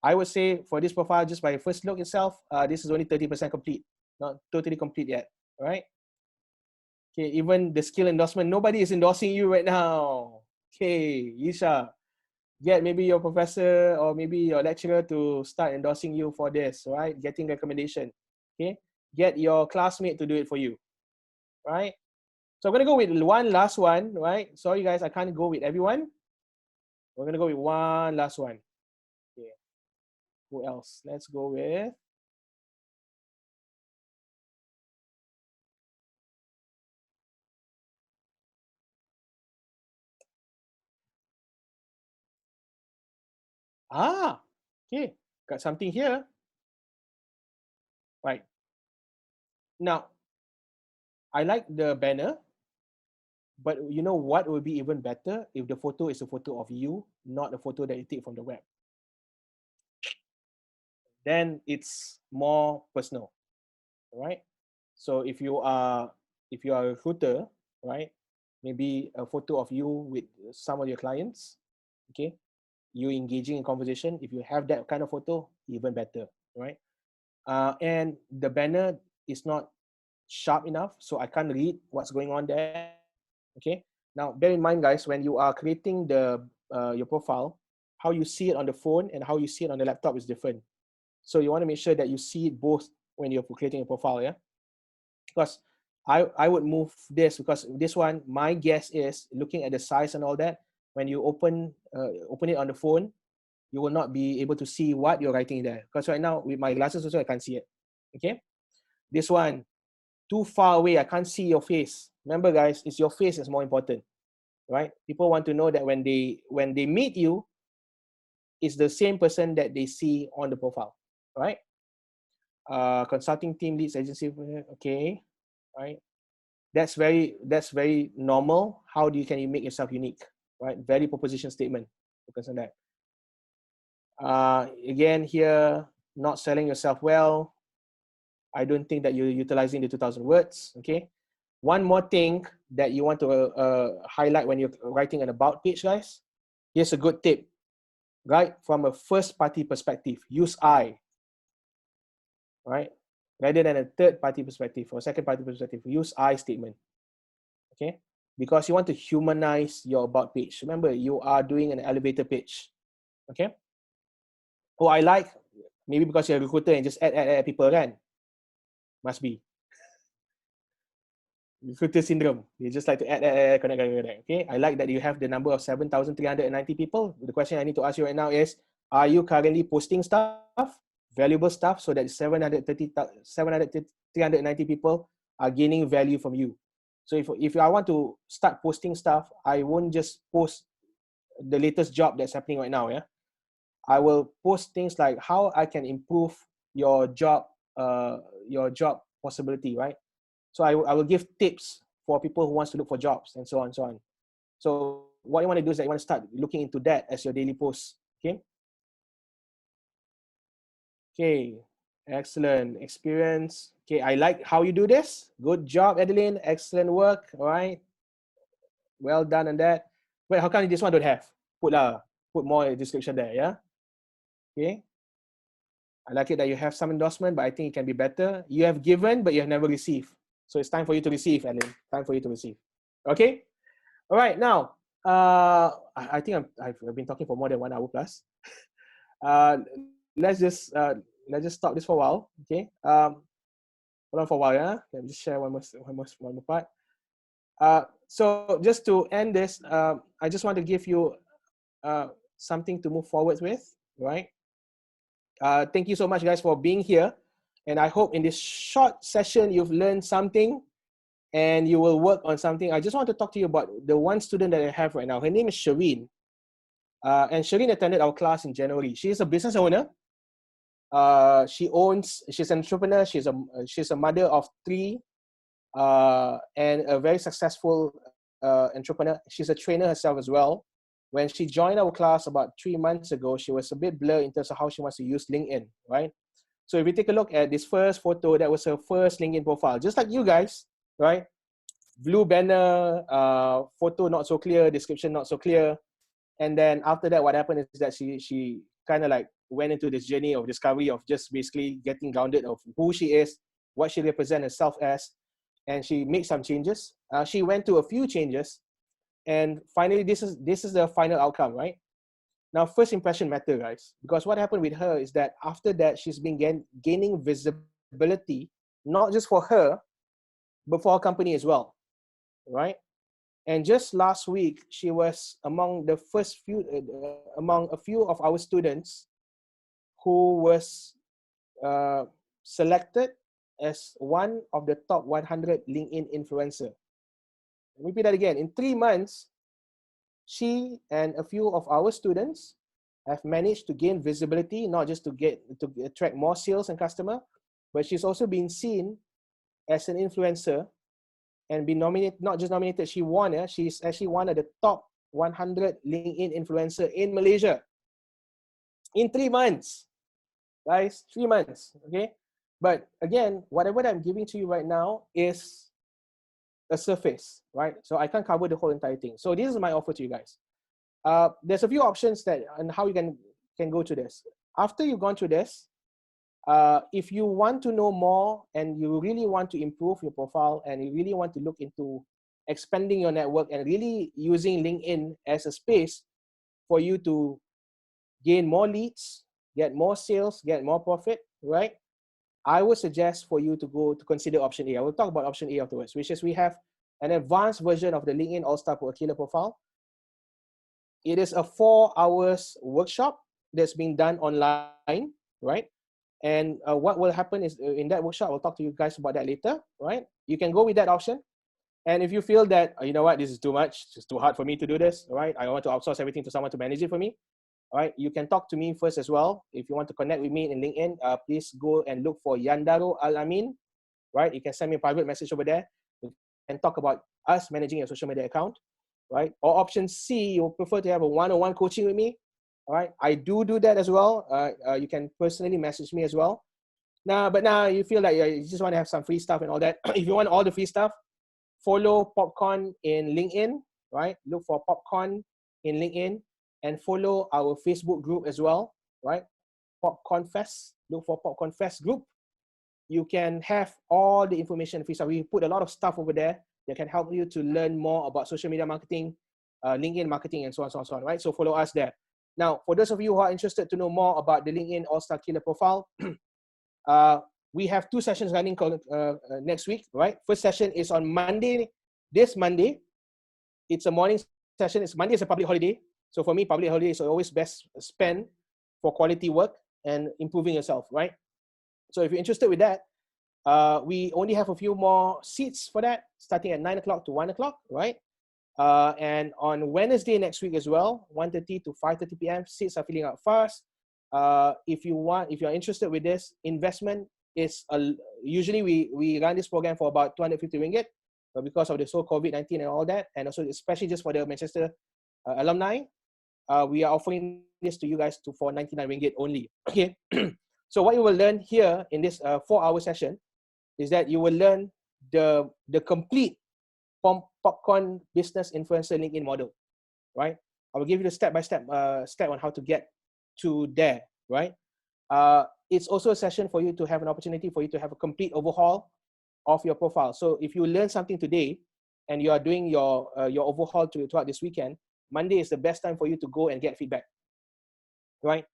Speaker 2: I would say for this profile, just by first look itself, this is only 30% complete, not totally complete yet, all right? Okay, even the skill endorsement, nobody is endorsing you right now. Okay, Yisha, get maybe your professor or maybe your lecturer to start endorsing you for this, right? Getting recommendation, okay? Get your classmate to do it for you, right? So I'm gonna go with one last one, right? Sorry guys, I can't go with everyone. We're gonna go with one last one. Okay. Who else? Let's go with. Ah, okay. Got something here. Right. Now, I like the banner, but you know what would be even better if the photo is a photo of you, not a photo that you take from the web. Then it's more personal, right? So if you are a recruiter, right? Maybe a photo of you with some of your clients, okay? You engaging in conversation. If you have that kind of photo, even better, right? And the banner is not sharp enough, so I can't read what's going on there. Okay. Now, bear in mind, guys, when you are creating your profile, how you see it on the phone and how you see it on the laptop is different. So you want to make sure that you see it both when you're creating a profile, yeah. Because I would move this, because this one, my guess is, looking at the size and all that, when you open it on the phone, you will not be able to see what you're writing there. Because right now with my glasses also I can't see it. Okay. This one, too far away, I can't see your face. Remember, guys, it's your face is more important, right? People want to know that when they meet you, it's the same person that they see on the profile, right? Consulting team leads agency, okay, right? That's very normal. How can you make yourself unique, right? Value proposition statement, focus on that. Again, here, not selling yourself well. I don't think that you're utilizing the 2,000 words, okay? One more thing that you want to highlight when you're writing an about page, guys. Here's a good tip, right? From a first party perspective, use I, right? Rather than a third party perspective or second party perspective, use I statement, okay? Because you want to humanize your about page. Remember, you are doing an elevator pitch, okay? Oh, I like, maybe because you're a recruiter and just add people, right? Must be. Recruiter syndrome. You just like to add, connect. Okay. I like that you have the number of 7,390 people. The question I need to ask you right now is, are you currently posting stuff, valuable stuff, so that 390 people are gaining value from you? So if I want to start posting stuff, I won't just post the latest job that's happening right now. Yeah. I will post things like how I can improve your job possibility, right? So I will give tips for people who wants to look for jobs and so on and so on. So what you want to do is that you want to start looking into that as your daily post. Okay. Okay. Excellent experience. Okay. I like how you do this. Good job, Adeline. Excellent work. All right. Well done on that. Wait, how come this one don't have? Put more description there. Yeah. Okay. I like it that you have some endorsement, but I think it can be better. You have given, but you have never received. So it's time for you to receive, Adeline. Time for you to receive. Okay. All right, now, I think I've been talking for more than 1 hour plus. Uh, let's just stop this for a while, okay? Hold on for a while, yeah. Let me just share one more part. So just to end this, I just want to give you something to move forward with, right? Thank you so much, guys, for being here, and I hope in this short session you've learned something and you will work on something. I just want to talk to you about the one student that I have right now. Her name is Shireen. And Shireen attended our class in January. She is a business owner. She's an entrepreneur. She's a mother of 3 and a very successful entrepreneur. She's a trainer herself as well. When she joined our class about 3 months ago, she was a bit blurred in terms of how she wants to use LinkedIn, right? So if we take a look at this first photo, that was her first LinkedIn profile, just like you guys, right? Blue banner, photo not so clear, description not so clear. And then after that, what happened is that she kind of like went into this journey of discovery of just basically getting grounded of who she is, what she represents herself as, and she made some changes. She went to a few changes, and finally, this is the final outcome, right? Now, first impression matter, guys, because what happened with her is that after that, she's been gaining visibility, not just for her, but for our company as well, right? And just last week, she was among the first few, among a few of our students who was selected as one of the top 100 LinkedIn influencer. Repeat that again. In 3 months, she and a few of our students have managed to gain visibility, not just to attract more sales and customer, but she's also been seen as an influencer and been nominated, not just nominated, she won. She's actually one of the top 100 LinkedIn influencer in Malaysia. In 3 months, guys, 3 months, okay? But again, whatever I'm giving to you right now is a surface, right? So I can't cover the whole entire thing. So this is my offer to you guys. There's a few options that and how you can go to this. After you've gone through this, if you want to know more and you really want to improve your profile and you really want to look into expanding your network and really using LinkedIn as a space for you to gain more leads, get more sales, get more profit, right? I would suggest for you to consider option A. I will talk about option A afterwards, which is we have an advanced version of the LinkedIn All-Star Killer Profile. It is a 4 hours workshop that's being done online, right? And what will happen is in that workshop, I'll talk to you guys about that later, right? You can go with that option. And if you feel that, you know what, this is too much, it's too hard for me to do this, right? I want to outsource everything to someone to manage it for me, all right? You can talk to me first as well. If you want to connect with me in LinkedIn, please go and look for Yandaro Al-Amin, right? You can send me a private message over there. We can talk about us managing your social media account, right? Or option C, you prefer to have a one-on-one coaching with me, all right? I do that as well. You can personally message me as well. But now you feel like you just want to have some free stuff and all that. If you want all the free stuff, follow Popcorn in LinkedIn, right? Look for Popcorn in LinkedIn and follow our Facebook group as well, right? Popcorn Fest. Look for Popcorn Fest group. You can have all the information free stuff. We put a lot of stuff over there that can help you to learn more about social media marketing, LinkedIn marketing, and so on, so on, so on, right? So follow us there. Now, for those of you who are interested to know more about the LinkedIn All-Star Killer Profile, we have 2 sessions running next week, right? First session is on Monday, this Monday. It's a morning session. Monday is a public holiday. So for me, public holiday is always best spent for quality work and improving yourself, right? So if you're interested with that, we only have a few more seats for that, starting at 9 o'clock to 1 o'clock, right? And on Wednesday next week as well, 1:30 to 5:30 p.m. Seats are filling out fast. If you're interested with this, investment is usually we run this program for about 250 ringgit, but because of the whole COVID-19 and all that, and also especially just for the Manchester alumni, we are offering this to you guys for 99 ringgit only. Okay. So what you will learn here in this 4-hour session is that you will learn the complete Popcorn business influencer LinkedIn model, right? I will give you the step-by-step step on how to get to there, right? It's also a session for you to have an opportunity for you to have a complete overhaul of your profile. So if you learn something today and you are doing your overhaul throughout this weekend, Monday is the best time for you to go and get feedback, right?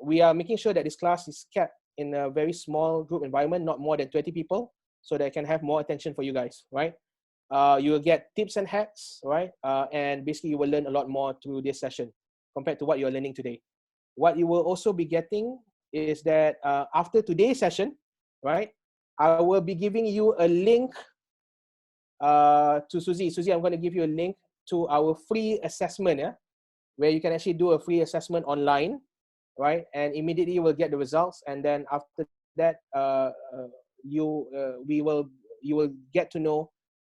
Speaker 2: We are making sure that this class is kept in a very small group environment, not more than 20 people, so that I can have more attention for you guys, right? You will get tips and hacks, right? And basically you will learn a lot more through this session compared to what you're learning today. What you will also be getting is that after today's session, right, I will be giving you a link to Suzy. Suzy, I'm going to give you a link to our free assessment, yeah, where you can actually do a free assessment online, right? And immediately you will get the results. And then after that, you will get to know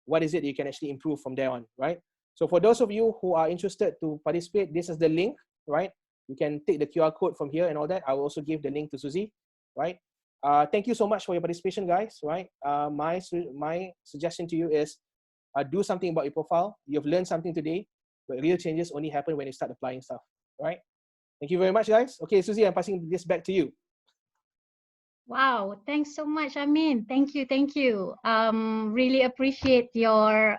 Speaker 2: what is it you can actually improve from there on, right? So for those of you who are interested to participate, this is the link, right? You can take the QR code from here and all that. I will also give the link to Suzy, right? Thank you so much for your participation, guys, right? My suggestion to you is do something about your profile. You've learned something today, but real changes only happen when you start applying stuff, right? Thank you very much, guys. Okay, Suzy, I'm passing this back to you.
Speaker 1: Wow, thanks so much, Amin. Thank you, thank you. Really appreciate your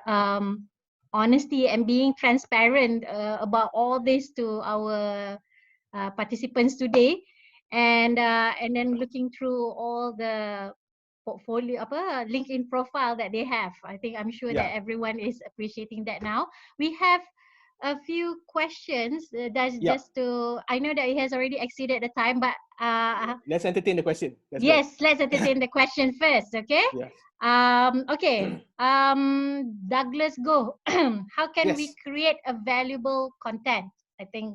Speaker 1: honesty and being transparent about all this to our participants today, and then looking through all the portfolio LinkedIn profile that they have. I think I'm sure that
Speaker 2: Yeah.
Speaker 1: everyone is appreciating that now. We have a few questions. That's
Speaker 2: Yeah.
Speaker 1: just to, I know that it has already exceeded the time, but
Speaker 2: Let's entertain the question. Let's go.
Speaker 1: yes, let's entertain the question first, okay?
Speaker 2: Yes.
Speaker 1: Okay. Douglas, go. How can we
Speaker 2: Yes.
Speaker 1: create a valuable content? I think.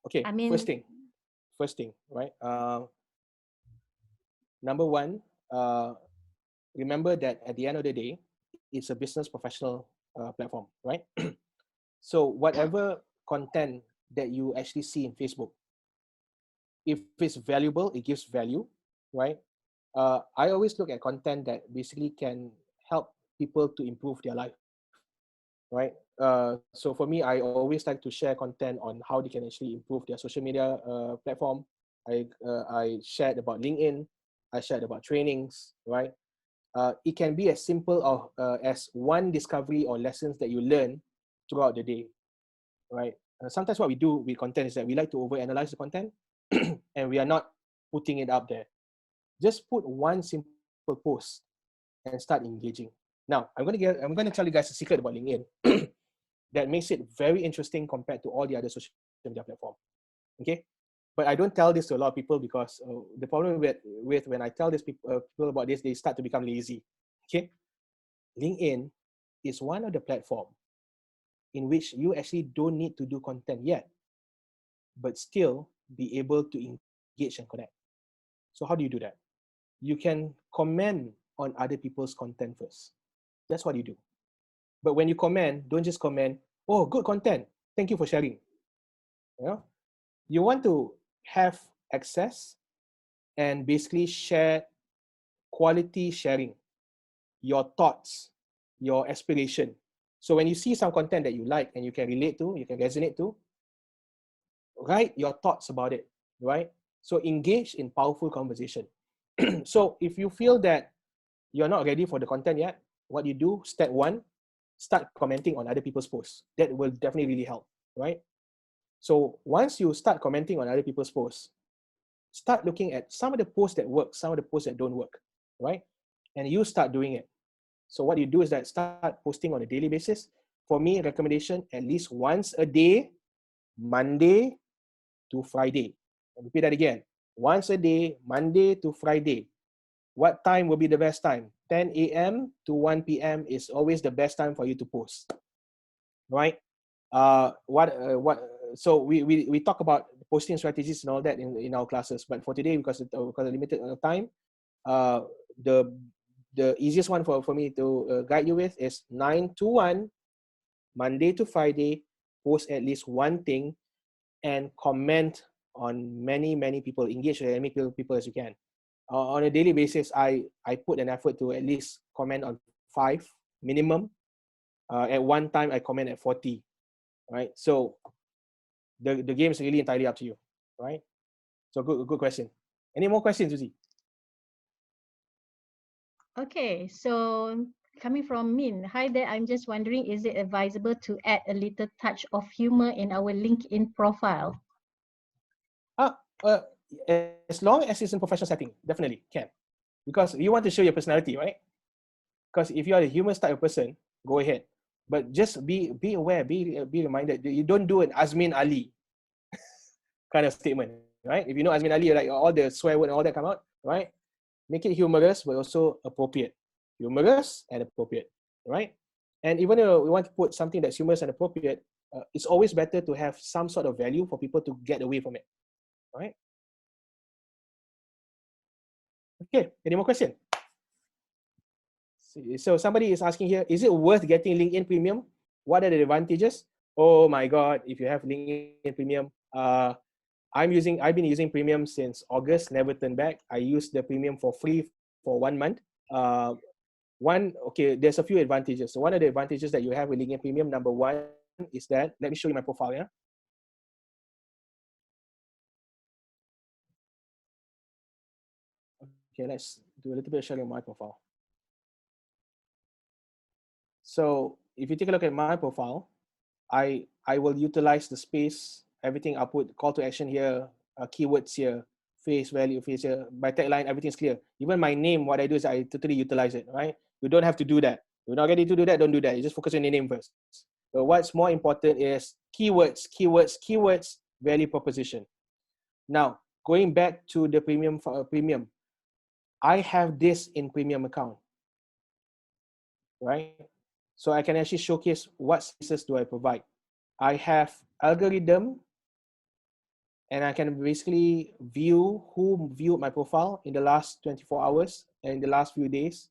Speaker 2: Okay.
Speaker 1: I mean,
Speaker 2: First thing, right? Number one, remember that at the end of the day, it's a business professional platform, right? So whatever content that you actually see in Facebook, if it's valuable, it gives value, right? I always look at content that basically can help people to improve their life, right? So for me, I always like to share content on how they can actually improve their social media platform. I shared about LinkedIn. I shared about trainings, right? It can be as simple as one discovery or lessons that you learn throughout the day, right? Sometimes what we do with content is that we like to overanalyze the content and we are not putting it up there. Just put one simple post and start engaging. Now, I'm going to tell you guys a secret about LinkedIn that makes it very interesting compared to all the other social media platform. Okay, but I don't tell this to a lot of people because the problem with when I tell these people about this, they start to become lazy. Okay, LinkedIn is one of the platform in which you actually don't need to do content yet, but still be able to engage and connect. So how do you do that? You can comment on other people's content first. That's what you do. But when you comment, don't just comment, oh, good content. Thank you for sharing. You know, you want to have access and basically share quality sharing, your thoughts, your aspiration. So when you see some content that you like and you can relate to, you can resonate to, write your thoughts about it, right? So engage in powerful conversation. So if you feel that you're not ready for the content yet, what you do, step one, start commenting on other people's posts. That will definitely really help, right? So once you start commenting on other people's posts, start looking at some of the posts that work, some of the posts that don't work, right? And you start doing it. So what you do is that start posting on a daily basis. For me, recommendation at least once a day, Monday to Friday. I'll repeat that again. Once a day, Monday to Friday. What time will be the best time? 10 a.m. to 1 p.m. is always the best time for you to post, right? So we talk about posting strategies and all that in our classes, but for today, because of limited time, uh, the the easiest one for me to guide you with is 9 to 1, Monday to Friday, post at least one thing and comment on many people, engage with as many people as you can. On a daily basis, I put an effort to at least comment on 5 minimum. At one time, I comment at 40, right? So the game is really entirely up to you, right? So good question. Any more questions, Susie?
Speaker 1: okay. So coming from Min, hi there. I'm just wondering, is it advisable to add a little touch of humor in our LinkedIn profile?
Speaker 2: Ah, uh, as long as it's in professional setting, definitely can, because you want to show your personality, right? Because if you are a humorous type of person, go ahead. But just be aware, be reminded that you don't do an Azmin Ali kind of statement, right? If you know Azmin Ali, like all the swear word and all that come out, right? Make it humorous, but also appropriate. Humorous and appropriate, right? And even though we want to put something that's humorous and appropriate, it's always better to have some sort of value for people to get away from it, right? Okay, any more questions? So somebody is asking here, is it worth getting LinkedIn Premium? What are the advantages? Oh my God, if you have LinkedIn Premium, I've been using Premium since August, never turn back. I use the Premium for free for 1 month. Okay, there's a few advantages. So one of the advantages that you have with LinkedIn Premium, number one is that, let me show you my profile, yeah? Okay, let's do a little bit of sharing of my profile. So if you take a look at my profile, I will utilize the space, everything. I'll put call to action here, keywords here, face value, my tagline, everything's clear. Even my name, what I do is I totally utilize it, right? You don't have to do that. You're not ready to do that, don't do that. You just focus on your name first. But what's more important is keywords, keywords, keywords, value proposition. Now, going back to the premium, I have this in premium account, right? So I can actually showcase what services do I provide. I have algorithm, and I can basically view who viewed my profile in the last 24 hours and in the last few days.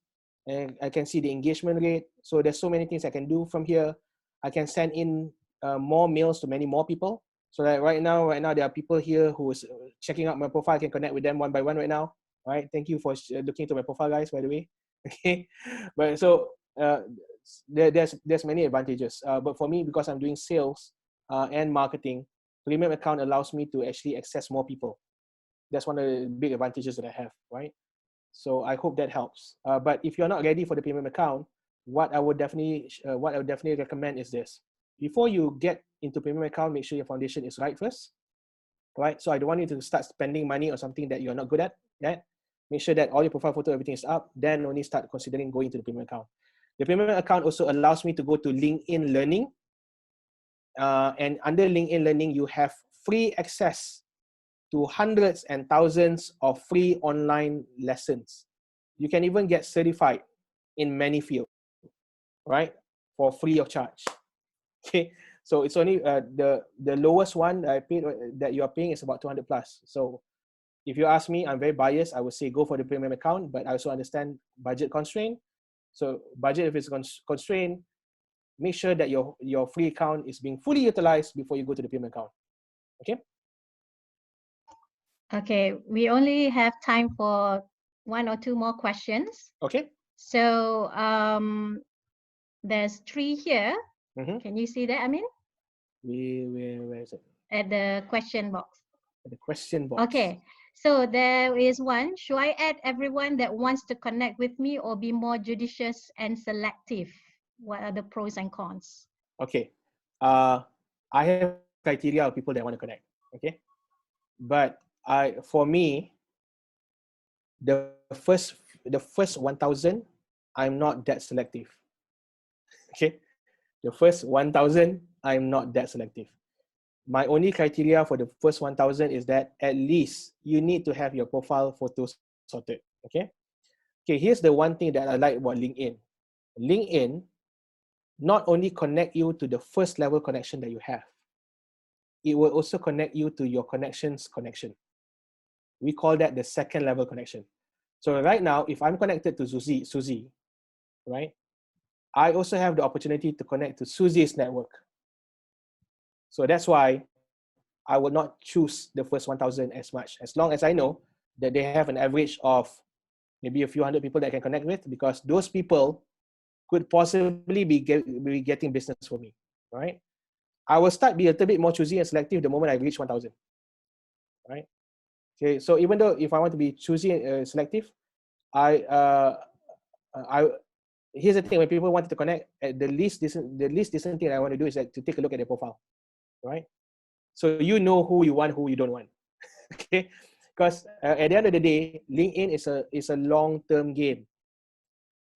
Speaker 2: And I can see the engagement rate. So there's so many things I can do from here. I can send in more mails to many more people. So that right now there are people here who is checking out my profile. I can connect with them one by one right now. All right. Thank you for looking to my profile, guys, by the way. Okay. But so there's many advantages. But for me, because I'm doing sales and marketing, premium account allows me to actually access more people. That's one of the big advantages that I have, right? So I hope that helps. But if you're not ready for the premium account, what I would definitely recommend is this: before you get into premium account, make sure your foundation is right first, right? So I don't want you to start spending money on something that you're not good at yet. Make sure that all your profile photo, everything is up. Then only start considering going to the premium account. The premium account also allows me to go to LinkedIn Learning. And under LinkedIn Learning, you have free access to hundreds and thousands of free online lessons. You can even get certified in many fields, right? For free of charge. Okay, so it's only the lowest one I paid that you are paying is about 200 plus. So if you ask me, I'm very biased. I would say go for the premium account, but I also understand budget constraint. So budget, if it's constrained, make sure that your free account is being fully utilized before you go to the premium account. Okay.
Speaker 1: Okay, we only have time for one or two more questions.
Speaker 2: Okay.
Speaker 1: So there's 3 here.
Speaker 2: Mm-hmm.
Speaker 1: Can you see that, Amin?
Speaker 2: Where is it?
Speaker 1: At the question box.
Speaker 2: At the question box.
Speaker 1: Okay, so there is one. Should I add everyone that wants to connect with me or be more judicious and selective? What are the pros and cons?
Speaker 2: Okay. I have criteria of people that want to connect. Okay. But for me, the first 1,000, I'm not that selective. Okay. The first 1,000, I'm not that selective. My only criteria for the first 1,000 is that at least you need to have your profile photos sorted. Okay. Okay. Here's the one thing that I like about LinkedIn. LinkedIn not only connect you to the first level connection that you have, it will also connect you to your connections connection. We call that the second level connection. So right now, if I'm connected to Susie, right, I also have the opportunity to connect to Susie's network. So that's why I will not choose the first 1,000 as much, as long as I know that they have an average of maybe a few hundred people that I can connect with, because those people could possibly be getting business for me, right? I will start be a little bit more choosy and selective the moment I reach 1,000, right? Okay, so even though if I want to be choosy and selective, here's the thing: when people want to connect, the least decent thing I want to do is to take a look at their profile, right? So you know who you want, who you don't want, okay? Because at the end of the day, LinkedIn is a long-term game.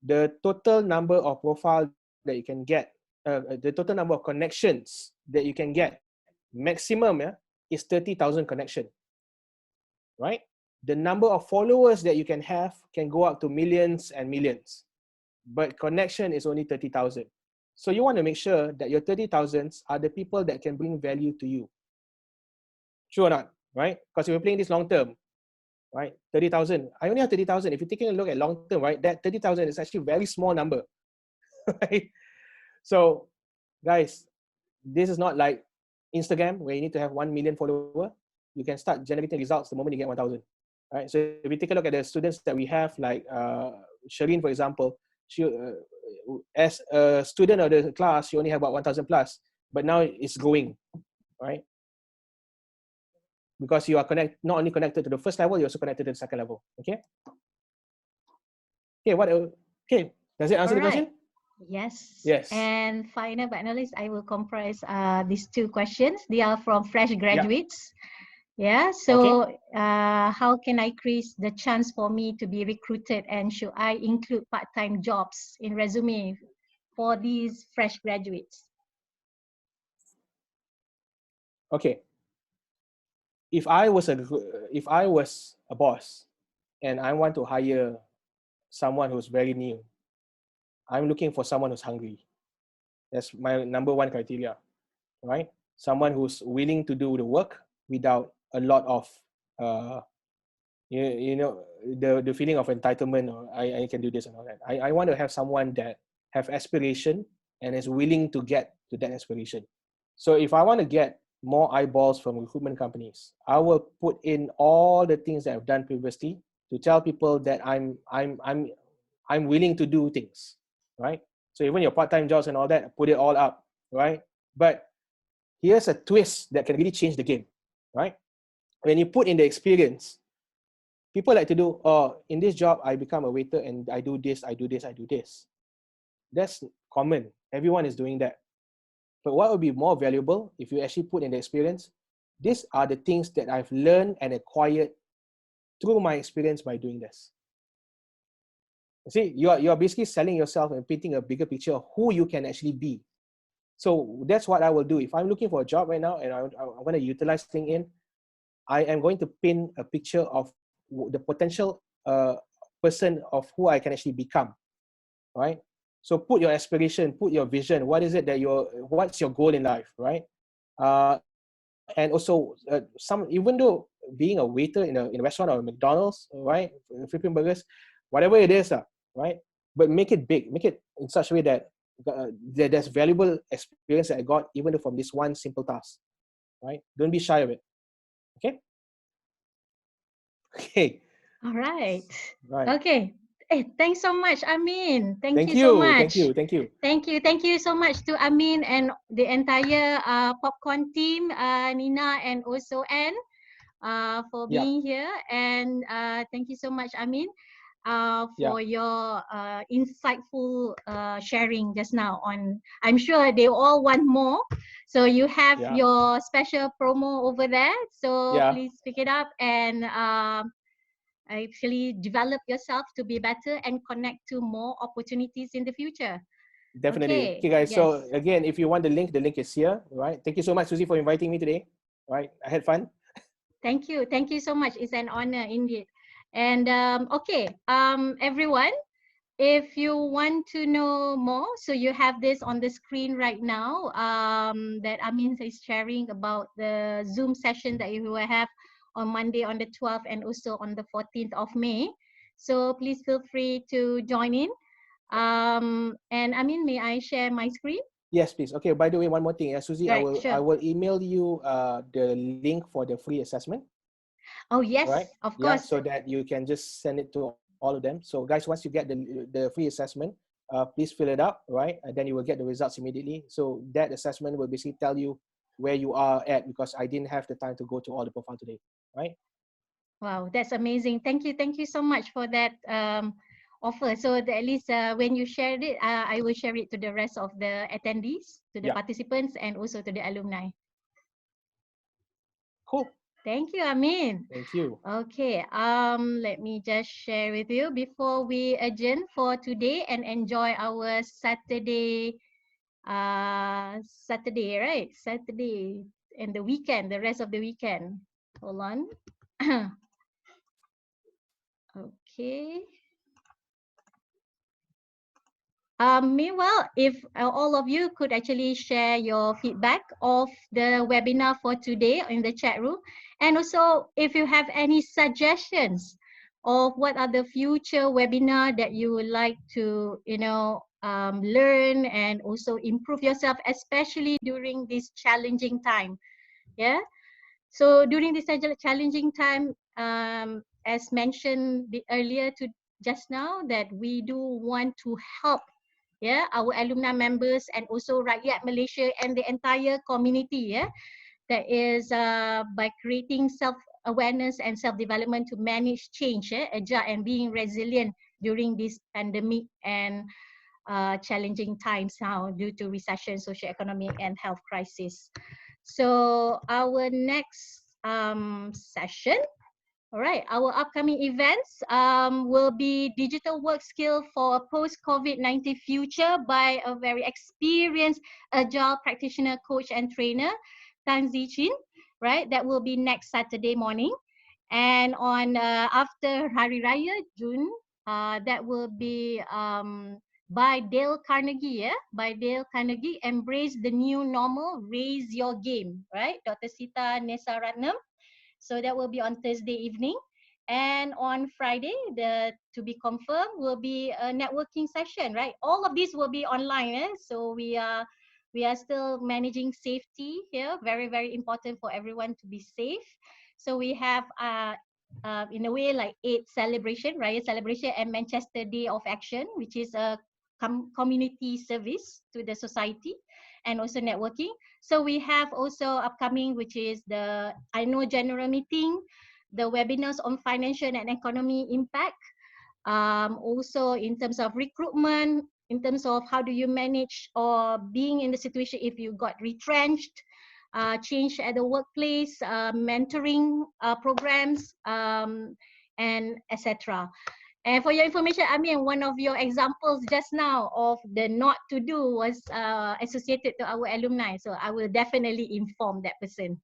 Speaker 2: The total number of profiles that you can get, the total number of connections that you can get, maximum is 30,000 connection, right? The number of followers that you can have can go up to millions and millions, but connection is only 30,000. So you want to make sure that your 30,000s are the people that can bring value to you. True or not, right? Because if you're playing this long term, right? 30,000. I only have 30,000. If you're taking a look at long term, right, that 30,000 is actually a very small number, right? So, guys, this is not like Instagram where you need to have 1 million followers. You can start generating results the moment you get 1,000, right? So if we take a look at the students that we have, like Shireen, for example, she as a student of the class, she only had about 1,000 plus, but now it's growing, right? Because you are not only connected to the first level, you're also connected to the second level. Okay. Okay. Okay. Does it answer the question?
Speaker 1: Yes.
Speaker 2: Yes.
Speaker 1: And final but not least, I will comprise these 2 questions. They are from fresh graduates. Yeah,
Speaker 2: Okay.
Speaker 1: so how can I increase the chance for me to be recruited, and should I include part-time jobs in resume for these fresh graduates?
Speaker 2: Okay. If I was a boss and I want to hire someone who's very new, I'm looking for someone who's hungry. That's my number one criteria, right? Someone who's willing to do the work without a lot of uh, you know, the feeling of entitlement, or I can do this and all that. I want to have someone that have aspiration and is willing to get to that aspiration. So if I want to get more eyeballs from recruitment companies, I will put in all the things that I've done previously to tell people that I'm willing to do things, right? So even your part-time jobs and all that, put it all up, right? But here's a twist that can really change the game, right? When you put in the experience, people like to do, oh, in this job, I become a waiter and I do this, I do this, I do this. That's common. Everyone is doing that. But what would be more valuable if you actually put in the experience? These are the things that I've learned and acquired through my experience by doing this. You see, you're basically selling yourself and painting a bigger picture of who you can actually be. So that's what I will do. If I'm looking for a job right now and I want to utilize LinkedIn, I am going to paint a picture of the potential person of who I can actually become, right? So put your aspiration, put your vision. What is it that what's your goal in life, right? And also some, even though being a waiter in a restaurant or a McDonald's, right, flipping burgers, whatever it is, right? But make it big, make it in such a way that there's valuable experience that I got even from this one simple task, right? Don't be shy of it. Okay. Okay.
Speaker 1: All right.
Speaker 2: Right.
Speaker 1: Okay. Hey, thanks so much, Amin. Thank
Speaker 2: Thank
Speaker 1: you so
Speaker 2: you. Thank
Speaker 1: much.
Speaker 2: you. Thank you.
Speaker 1: Thank you so much to Amin and the entire Popcorn team, Nina and also Anne, for
Speaker 2: Yeah.
Speaker 1: being here. And thank you so much, Amin,
Speaker 2: Yeah.
Speaker 1: for your insightful sharing just now. I'm sure they all want more. So you have
Speaker 2: Yeah.
Speaker 1: your special promo over there. So
Speaker 2: Yeah.
Speaker 1: please pick it up and actually develop yourself to be better and connect to more opportunities in the future.
Speaker 2: Definitely.
Speaker 1: Okay,
Speaker 2: Okay, guys.
Speaker 1: yes.
Speaker 2: So again, if you want the link is here. Right. Thank you so much, Susie, for inviting me today. Right. I had fun.
Speaker 1: Thank you. Thank you so much. It's an honor indeed. And okay, everyone, if you want to know more, so you have this on the screen right now, that Amin is sharing about the Zoom session that you will have on Monday on the 12th and also on the 14th of May. So please feel free to join in. And Amin, may I share my screen?
Speaker 2: Yes, please. Okay. By the way, one more thing, Susie,
Speaker 1: Right,
Speaker 2: I
Speaker 1: sure.
Speaker 2: will email you the link for the free assessment.
Speaker 1: Oh, yes,
Speaker 2: Right.
Speaker 1: of
Speaker 2: Yeah.
Speaker 1: course.
Speaker 2: So that you can just send it to all of them. So guys, once you get the free assessment, please fill it up. Right. And then you will get the results immediately. So that assessment will basically tell you where you are at, because I didn't have the time to go to all the profile today. Right.
Speaker 1: Wow, that's amazing. Thank you. Thank you so much for that offer. So that at least when you shared it, I will share it to the rest of the attendees, to the
Speaker 2: Yeah.
Speaker 1: participants, and also to the alumni.
Speaker 2: Cool.
Speaker 1: Thank you, Amin.
Speaker 2: Thank you.
Speaker 1: Okay, let me just share with you before we adjourn for today and enjoy our Saturday, right? Saturday and the weekend, the rest of the weekend. Hold on. Okay. Meanwhile, if all of you could actually share your feedback of the webinar for today in the chat room, and also if you have any suggestions of what are the future webinar that you would like to, learn and also improve yourself, especially during this challenging time. Yeah. So during this challenging time, as mentioned earlier to just now, that we do want to help, yeah, our alumni members and also Rakyat Malaysia and the entire community, yeah, that is by creating self-awareness and self-development to manage change, agile and being resilient during this pandemic and challenging times now due to recession, socio-economic and health crisis. So our next session. All right, our upcoming events will be digital work skill for a post-COVID-19 future by a very experienced agile practitioner, coach and trainer, Tan Zichin, right? That will be next Saturday morning. And on after Hari Raya, June, that will be by Dale Carnegie, yeah? By Dale Carnegie, Embrace the New Normal, Raise Your Game, right? Dr. Sita Nesaratnam. So that will be on Thursday evening. And on Friday, to be confirmed, will be a networking session, right? All of these will be online. So we are still managing safety here. Very, very important for everyone to be safe. So we have in a way like Eid celebration, Raya celebration, and Manchester Day of Action, which is a community service to the society, and also networking. So we have also upcoming, which is the annual general meeting, the webinars on financial and economy impact. Also in terms of recruitment, in terms of how do you manage or being in the situation if you got retrenched, change at the workplace, mentoring programs, and etc. And for your information, I mean, one of your examples just now of the not to do was associated to our alumni. So I will definitely inform that person.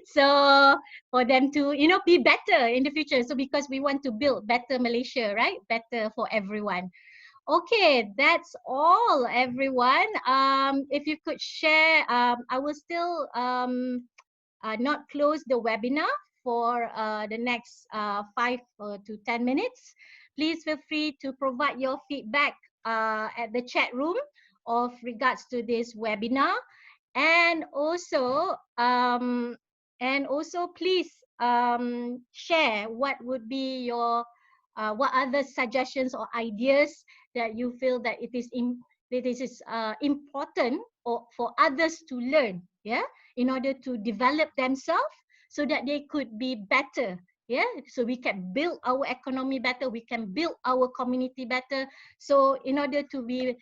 Speaker 1: So for them to, you know, be better in the future. So because we want to build better Malaysia, right? Better for everyone. Okay, that's all, everyone. If you could share, I will still not close the webinar for the next 5 to 10 minutes. Please feel free to provide your feedback at the chat room of regards to this webinar. And also please share what would be your what other suggestions or ideas that you feel that that this is important or for others to learn, yeah, in order to develop themselves so that they could be better, yeah, so we can build our economy better, we can build our community better, so in order to be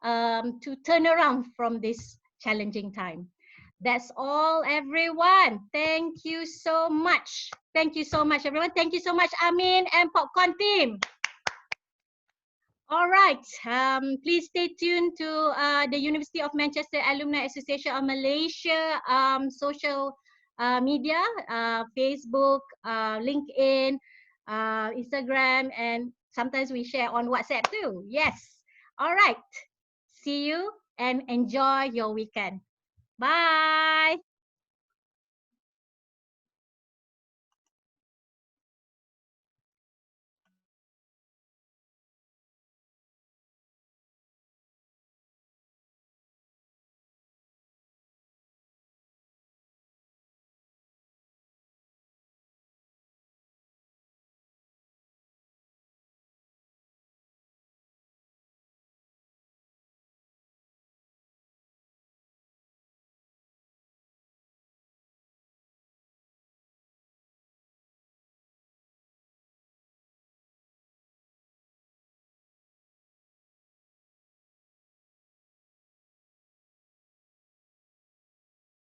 Speaker 1: to turn around from this challenging time. That's all, everyone. Thank you so much. Thank you so much, everyone. Thank you so much, Amin and Popcorn team. All right. Please stay tuned to the University of Manchester Alumni Association of Malaysia social media, Facebook, LinkedIn, Instagram, and sometimes we share on WhatsApp too. Yes. All right. See you and enjoy your weekend. Bye.